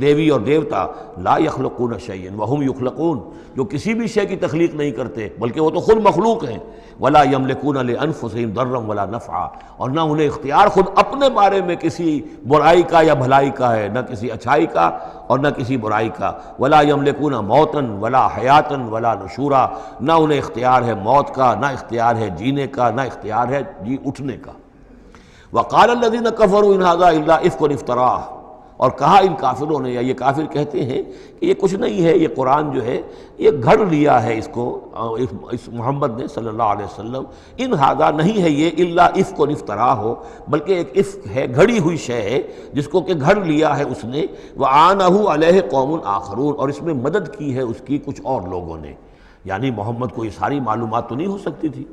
دیوی اور دیوتا لا یخلقون شیئا وہم یخلقون، جو کسی بھی شے کی تخلیق نہیں کرتے بلکہ وہ تو خود مخلوق ہیں، ولا یملکون لانفسہم ضرا ولا نفعا، اور نہ انہیں اختیار خود اپنے بارے میں کسی برائی کا یا بھلائی کا ہے، نہ کسی اچھائی کا اور نہ کسی برائی کا، ولا یملکون موتا ولا حیاتا ولا نشورا، نہ انہیں اختیار ہے موت کا، نہ اختیار ہے جینے کا، نہ اختیار ہے جی اٹھنے کا۔ وقال الذین کفروا ان ھذا الا افک افتراہ، اور کہا ان کافروں نے، یا یہ کافر کہتے ہیں کہ یہ کچھ نہیں ہے، یہ قرآن جو ہے یہ گھڑ لیا ہے اس کو اس محمد نے صلی اللہ علیہ وسلم، ان ھذا نہیں ہے یہ الا افک افتراہ ہو، بلکہ ایک افک ہے، گھڑی ہوئی شے ہے جس کو کہ گھڑ لیا ہے اس نے، وعانہ علیہ قوم آخرون، اور اس میں مدد کی ہے اس کی کچھ اور لوگوں نے۔ یعنی محمد کو یہ ساری معلومات تو نہیں ہو سکتی تھی،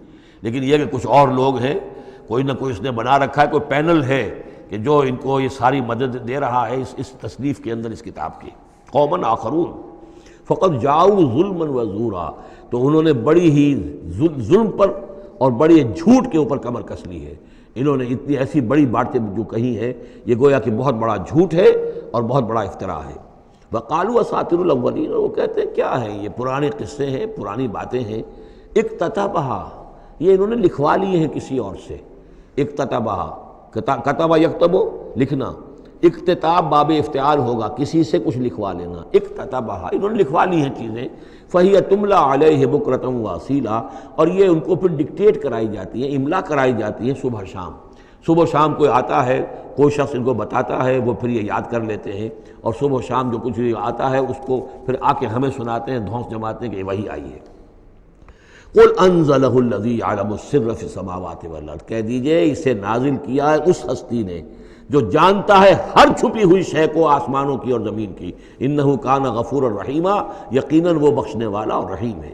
لیکن یہ کہ کچھ اور لوگ ہیں، کوئی نہ کوئی اس نے بنا رکھا ہے، کوئی پینل ہے کہ جو ان کو یہ ساری مدد دے رہا ہے اس تصنیف کے اندر، اس کتاب کی۔ قومن آخرون فقط جاؤ ظلما و زورا، تو انہوں نے بڑی ہی ظلم پر اور بڑی جھوٹ کے اوپر کمر کس لی ہے، انہوں نے اتنی ایسی بڑی باتیں جو کہی ہیں، یہ گویا کہ بہت بڑا جھوٹ ہے اور بہت بڑا افتراء ہے۔ وقالوا اساطیر الاولین، وہ کہتے ہیں کیا ہے یہ پرانے قصے ہیں، پرانی باتیں ہیں، اکتتبھا، یہ انہوں نے لکھوا لیے ہیں کسی اور سے۔ اکتتبھا، کتب یکتب لکھنا، اکتتاب باب افتعال ہوگا، کسی سے کچھ لکھوا لینا، اکتتبھا، انہوں نے لکھوا لی ہیں چیزیں، فہی تملا علیہ بکرۃ واصیلا، اور یہ ان کو پھر ڈکٹیٹ کرائی جاتی ہیں، املا کرائی جاتی ہیں صبح شام۔ صبح شام کوئی آتا ہے، کوئی شخص ان کو بتاتا ہے، وہ پھر یہ یاد کر لیتے ہیں، اور صبح شام جو کچھ آتا ہے اس کو پھر آ کے ہمیں سناتے ہیں، دھونس جماتے ہیں کہ وہی آئی ہے۔ قل انزلہ الذی یعلم السر فی السماوات والارض، کہہ دیجئے اسے نازل کیا ہے اس ہستی نے جو جانتا ہے ہر چھپی ہوئی شے کو آسمانوں کی اور زمین کی، انہ کان غفورا رحیما، یقیناً وہ بخشنے والا اور رحیم ہے۔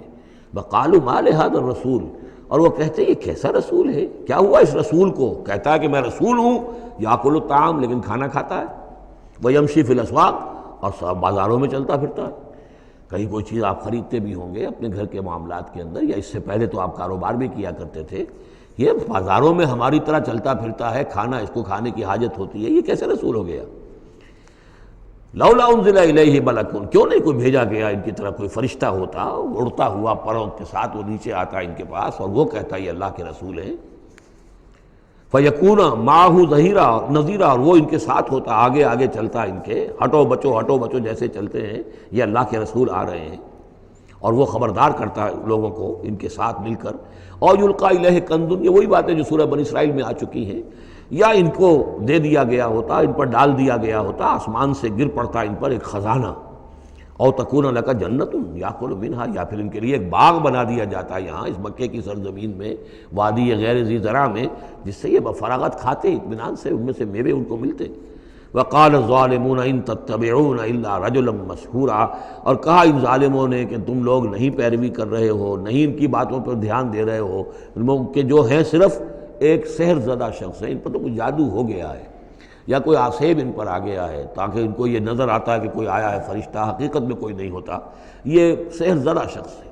وقالوا ما لہذا الرسول، اور وہ کہتے ہیں یہ کیسا رسول ہے، کیا ہوا اس رسول کو، کہتا ہے کہ میں رسول ہوں، یاکل الطعام، لیکن کھانا کھاتا ہے، ویمشی فی الاسواق، اور بازاروں میں چلتا پھرتا ہے۔ کہیں کوئی چیز آپ خریدتے بھی ہوں گے اپنے گھر کے معاملات کے اندر، یا اس سے پہلے تو آپ کاروبار بھی کیا کرتے تھے، یہ بازاروں میں ہماری طرح چلتا پھرتا ہے، کھانا اس کو کھانے کی حاجت ہوتی ہے، یہ کیسے رسول ہو گیا؟ لولا انزل الیہ ملک، کیوں نہیں کوئی بھیجا گیا ان کی طرح کوئی فرشتہ ہوتا، اڑتا ہوا پروں کے ساتھ وہ نیچے آتا ان کے پاس اور وہ کہتا یہ اللہ کے رسول ہیں۔ فیکون معہ ظہیرا نذیرا، اور وہ ان کے ساتھ ہوتا، آگے آگے چلتا ان کے، ہٹو بچو جیسے چلتے ہیں، یہ اللہ کے رسول آ رہے ہیں، اور وہ خبردار کرتا ہے لوگوں کو ان کے ساتھ مل کر۔ اور یلقا الیہ کنز، یہ وہی باتیں جو سورہ بنی اسرائیل میں آ چکی ہیں، یا ان کو دے دیا گیا ہوتا، ان پر ڈال دیا گیا ہوتا، آسمان سے گر پڑتا ان پر ایک خزانہ، او تکون لک جنت یاکل منہا، یا پھر ان کے لیے ایک باغ بنا دیا جاتا ہے یہاں اس مکے کی سرزمین میں، وادی غیر ذی زرع میں، جس سے یہ بفراغت کھاتے اطمینان سے، ان میں سے میوے ان کو ملتے۔ وقال الظالمون ان تتبعون الا رجلا مسحورا، اور کہا ان ظالموں نے کہ تم لوگ نہیں پیروی کر رہے ہو، نہیں ان کی باتوں پر دھیان دے رہے ہو، ان لوگ کہ جو ہیں صرف ایک سحر زدہ شخص ہے، ان پر تو کچھ جادو ہو گیا ہے، یا کوئی آسیب ان پر آ گیا ہے، تاکہ ان کو یہ نظر آتا ہے کہ کوئی آیا ہے فرشتہ، حقیقت میں کوئی نہیں ہوتا، یہ سحر زدہ شخص ہے۔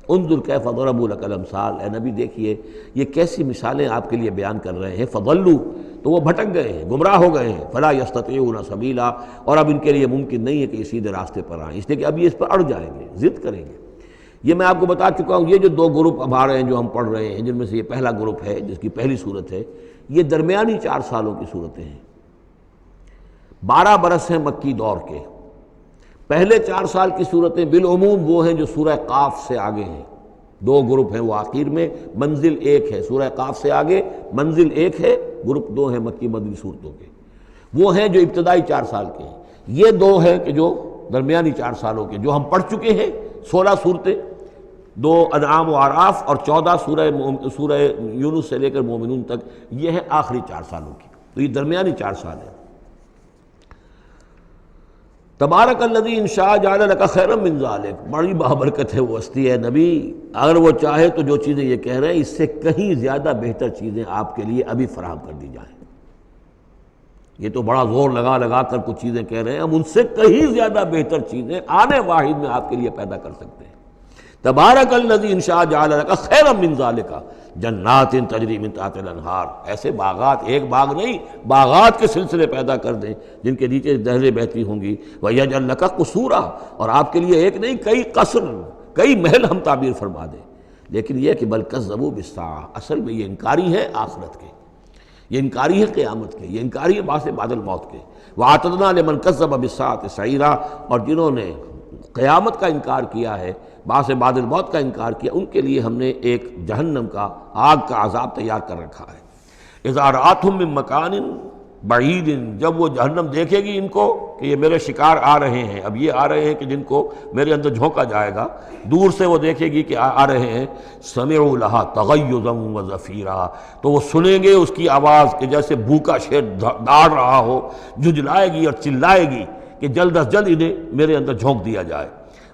انظر کیف ضربوا لک الامثال، اے نبی دیکھیے یہ کیسی مثالیں آپ کے لیے بیان کر رہے ہیں، فضلوا، تو وہ بھٹک گئے ہیں، گمراہ ہو گئے ہیں، فلا یستطیعون سبیلا، اور اب ان کے لیے ممکن نہیں ہے کہ یہ سیدھے راستے پر آئیں، اس لیے کہ اب یہ اس پر اڑ جائیں گے، ضد کریں گے۔ یہ میں آپ کو بتا چکا ہوں، یہ جو دو گروپ اب آ رہے ہیں جو ہم پڑھ رہے ہیں، جن میں سے یہ پہلا گروپ ہے جس کی پہلی صورت ہے، یہ درمیانی 4 سالوں کی صورتیں ہیں، 12 برس ہیں مکی دور کے۔ پہلے 4 سال کی صورتیں بالعموم وہ ہیں جو سورہ قاف سے آگے ہیں، 2 گروپ ہیں وہ آخر میں، منزل 1 ہے، سورہ قاف سے آگے منزل 1 ہے، گروپ 2 ہیں مکی مدنی صورتوں کے، وہ ہیں جو ابتدائی 4 سال کے ہیں۔ یہ 2 ہیں کہ جو درمیانی 4 سالوں کے، جو ہم پڑھ چکے ہیں 16 صورتیں، 2 انعام و اعراف اور 14 سورہ یونس سے لے کر مومنون تک، یہ ہے آخری 4 سالوں کی، تو یہ درمیانی 4 سال ہیں۔ تبارک الذی ان شاء جعل لک خیرا من ذلک، بڑی بابرکت ہے وہ ہستی ہے نبی، اگر وہ چاہے تو جو چیزیں یہ کہہ رہے ہیں اس سے کہیں زیادہ بہتر چیزیں آپ کے لیے ابھی فراہم کر دی جائیں۔ یہ تو بڑا زور لگا لگا کر کچھ چیزیں کہہ رہے ہیں، ہم ان سے کہیں زیادہ بہتر چیزیں آنے واحد میں آپ کے لیے پیدا کر سکتے ہیں۔ تبارک الذی ان شاء جعل لک خیرا من ذلک جنات تجری من تحتها الانہار، ایسے باغات، ایک باغ نہیں، باغات کے سلسلے پیدا کر دیں جن کے نیچے نہریں بہتی ہوں گی، ویجعل لک قصورا، اور آپ کے لیے ایک نہیں کئی قصر، کئی محل ہم تعمیر فرما دیں۔ لیکن یہ کہ بل کذبوا بالساعۃ، اصل میں یہ انکاری ہے آخرت کے، یہ انکاری ہے قیامت کے، یہ انکاری ہے بعث بعد الموت کے۔ وَأَعْتَدْنَا لِمَنْ كَذَّبَ بِالسَّاعَةِ سَعِيرًا، اور جنہوں نے قیامت کا انکار کیا ہے، بعث بعد الموت کا انکار کیا، ان کے لیے ہم نے ایک جہنم کا، آگ کا عذاب تیار کر رکھا ہے۔ اذا رأتهم من مکان بعید، جب وہ جہنم دیکھے گی ان کو کہ یہ میرے شکار آ رہے ہیں، اب یہ آ رہے ہیں کہ جن کو میرے اندر جھونکا جائے گا، دور سے وہ دیکھے گی کہ آ رہے ہیں، سمعوا لها تغیظا وزفیرا، تو وہ سنیں گے اس کی آواز کہ جیسے بھوکا شیر داڑ رہا ہو، جھجلائے گی اور چلائے گی کہ جلد از جلد انہیں میرے اندر جھونک دیا جائے۔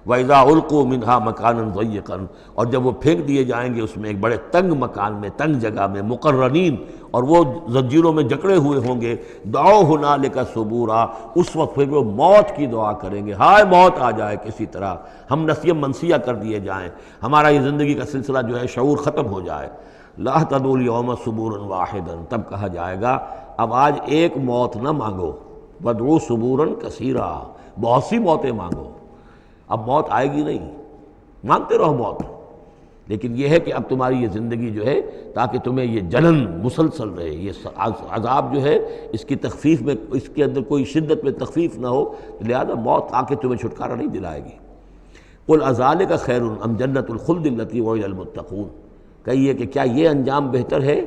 وَإِذَا أُلْقُوا مِنْهَا مَكَانًا ضَيِّقًا، اور جب وہ پھینک دیے جائیں گے اس میں ایک بڑے تنگ مکان میں، تنگ جگہ میں، مقرنین، اور وہ زنجیروں میں جکڑے ہوئے ہوں گے، دعوا هُنَالِكَ ثُبُورًا، اس وقت پھر وہ موت کی دعا کریں گے، ہائے موت آ جائے کسی طرح، ہم نسیہ منسیہ کر دیے جائیں، ہمارا یہ زندگی کا سلسلہ جو ہے شعور ختم ہو جائے۔ لَا تَدْعُوا الْيَوْمَ ثُبُورًا وَاحِدًا، تب کہا جائے گا اب آج ایک موت نہ مانگو، وَادْعُوا ثُبُورًا كَثِيرًا، بہت سی موتیں مانگو۔ اب موت آئے گی نہیں، مانگتے رہو موت، لیکن یہ ہے کہ اب تمہاری یہ زندگی جو ہے تاکہ تمہیں یہ جلن مسلسل رہے، یہ عذاب جو ہے اس کی تخفیف میں، اس کے اندر کوئی شدت میں تخفیف نہ ہو، لہذا موت آ کے تمہیں چھٹکارا نہیں دلائے گی۔ قل اذالک خیر ام جنت الخلد التی وعد المتقون، کہیے کہ کیا یہ انجام بہتر ہے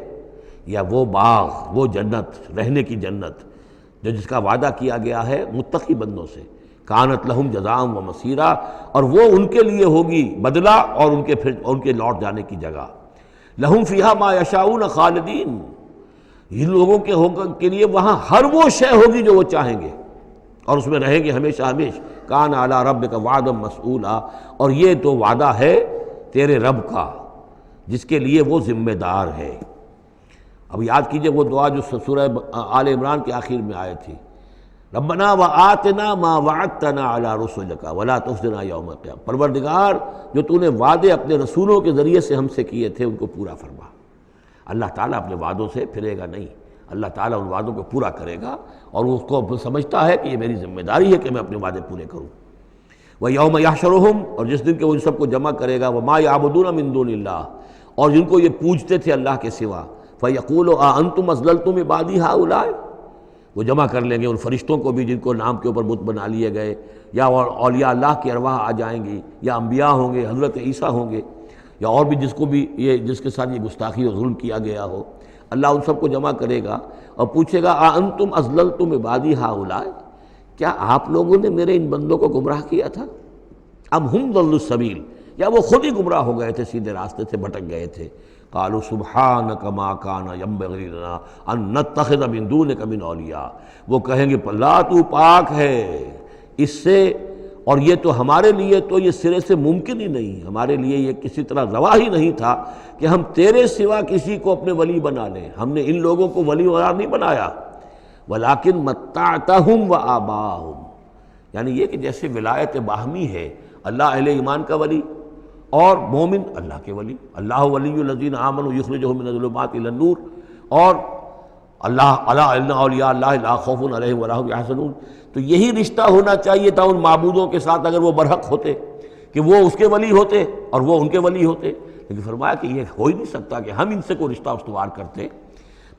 یا وہ باغ، وہ جنت، رہنے کی جنت جو جس کا وعدہ کیا گیا ہے متقی بندوں سے، کانت لہم جزاء و مصیرا، اور وہ ان کے لیے ہوگی بدلہ اور ان کے لوٹ جانے کی جگہ۔ لہم فیہا ما یشاؤون خالدین، ان لوگوں کے لیے وہاں ہر وہ شے ہوگی جو وہ چاہیں گے، اور اس میں رہیں گے ہمیشہ ہمیشہ۔ کان علی ربک وعدا مسئولا، اور یہ تو وعدہ ہے تیرے رب کا جس کے لیے وہ ذمہ دار ہے۔ اب یاد کیجئے وہ دعا جو سورہ آل عمران کے آخر میں آئی تھی، ربنا وآتنا ما وعدتنا علی رسلک ولا تخزنا یوم القیامہ، پروردگار جو تو نے وعدے اپنے رسولوں کے ذریعے سے ہم سے کیے تھے ان کو پورا فرما۔ اللہ تعالیٰ اپنے وعدوں سے پھرے گا نہیں، اللہ تعالیٰ ان وعدوں کو پورا کرے گا، اور وہ اس کو سمجھتا ہے کہ یہ میری ذمہ داری ہے کہ میں اپنے وعدے پورے کروں۔ وَيَوْمَ يَحْشُرُهُمْ، اور جس دن کہ وہ ان سب کو جمع کرے گا، وَمَا يَعْبُدُونَ مِن دُونِ اللَّهِ، اور جن کو یہ پوجتے تھے اللہ کے سوا، فَيَقُولُ أَأَنْتُمْ أَضْلَلْتُمْ عِبَادِي هَؤُلَاءِ، وہ جمع کر لیں گے ان فرشتوں کو بھی جن کو نام کے اوپر بت بنا لیے گئے، یا اولیاء اللہ کی ارواح آ جائیں گی، یا انبیاء ہوں گے، حضرت عیسیٰ ہوں گے، یا اور بھی جس کو بھی یہ جس کے ساتھ یہ گستاخی اور ظلم کیا گیا ہو، اللہ ان سب کو جمع کرے گا اور پوچھے گا أَأَنْتُمْ أَضْلَلْتُمْ عِبَادِي هَؤُلَاءِ، کیا آپ لوگوں نے میرے ان بندوں کو گمراہ کیا تھا؟ ام ہم ضلوا السبیل، یا وہ خود ہی گمراہ ہو گئے تھے، سیدھے راستے سے بھٹک گئے تھے۔ قالوا سبحانک ما کان ینبغی لنا ان نتخذ من دونک من اولیاء، وہ کہیں گے اللہ تو پاک ہے اس سے، اور یہ تو ہمارے لیے تو یہ سرے سے ممکن ہی نہیں، ہمارے لیے یہ کسی طرح روا ہی نہیں تھا کہ ہم تیرے سوا کسی کو اپنے ولی بنا لیں، ہم نے ان لوگوں کو ولی قرار نہیں بنایا۔ ولیکن متعتہم وآباءہم، یعنی یہ کہ جیسے ولایت باہمی ہے، اللہ اہل ایمان کا ولی اور مومن اللہ کے ولی، اللہ ولی الذین آمنوا یخرجہم من الظلمات الی النور، اور اللہ الا ان اولیاء اللہ لا خوف علیہم ولا ھم یحزنون۔ تو یہی رشتہ ہونا چاہیے تھا ان معبودوں کے ساتھ اگر وہ برحق ہوتے، کہ وہ اس کے ولی ہوتے اور وہ ان کے ولی ہوتے، لیکن فرمایا کہ یہ ہو ہی نہیں سکتا کہ ہم ان سے کوئی رشتہ استوار کرتے۔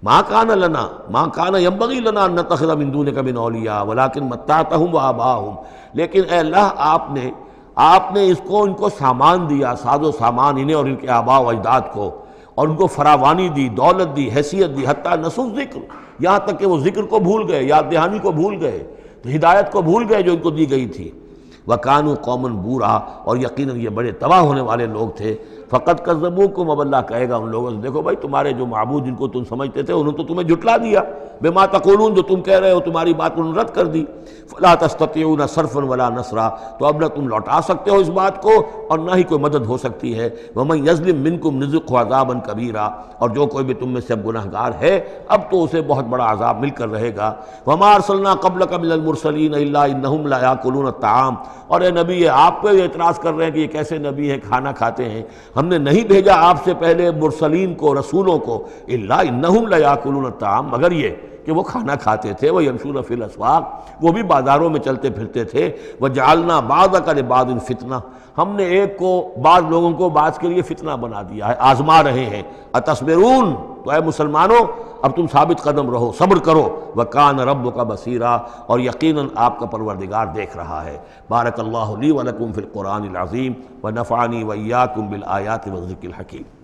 ما کان لنا ما کان ینبغی لنا ان نتخذ من دونک من اولیاء ولکن متعتہم وآباءہم، لیکن اے اللہ آپ نے ان کو سامان دیا، ساز و سامان انہیں اور ان کے آباء و اجداد کو، اور ان کو فراوانی دی، دولت دی، حیثیت دی، حتیٰ نسوا ذکر، یہاں تک کہ وہ ذکر کو بھول گئے، یاد دہانی کو بھول گئے، ہدایت کو بھول گئے جو ان کو دی گئی تھی۔ وَكَانُوا قَوْمًا بُورًا، اور یقیناً یہ بڑے تباہ ہونے والے لوگ تھے۔ فقط کذبوکم، اب اللہ کہے گا ان لوگوں سے دیکھو بھائی تمہارے جو معبود جن کو تم سمجھتے تھے انہوں تو تمہیں جھٹلا دیا، بما تقولون جو تم کہہ رہے ہو تمہاری بات انہوں نے رد کر دی، فلا تستطيعون صرفا ولا نصرا، تو اب نہ تم لوٹا سکتے ہو اس بات کو اور نہ ہی کوئی مدد ہو سکتی ہے، ومن یظلم منکم نذقہ عذابا کبیرا، اور جو کوئی بھی تم میں سے اب گناہگار ہے اب تو اسے بہت بڑا عذاب مل کر رہے گا۔ وما ارسلنا قبلک من المرسلین الا انہم لا یاکلون الطعام، اور اے نبی آپ پہ اعتراض کر رہے ہیں کہ یہ کیسے نبی ہے کھانا کھاتے ہیں، ہم نے نہیں بھیجا آپ سے پہلے مرسلین کو رسولوں کو الا انہم لا یاکلون الطعام، مگر یہ کہ وہ کھانا کھاتے تھے، وہ یمشون فی الاسواق، وہ بھی بازاروں میں چلتے پھرتے تھے، وجعلنا بعضک لبعض فتنہ، ہم نے ایک کو بعض لوگوں کو بعض کے لیے فتنہ بنا دیا ہے، آزما رہے ہیں، اتصبرون، تو اے مسلمانوں اب تم ثابت قدم رہو، صبر کرو، وکان ربک بصیرا، اور یقیناً آپ کا پروردگار دیکھ رہا ہے۔ بارک اللہ لی ولکم فی القرآن العظیم ونفعنی وإیاکم بالآیات والذکر الحکیم۔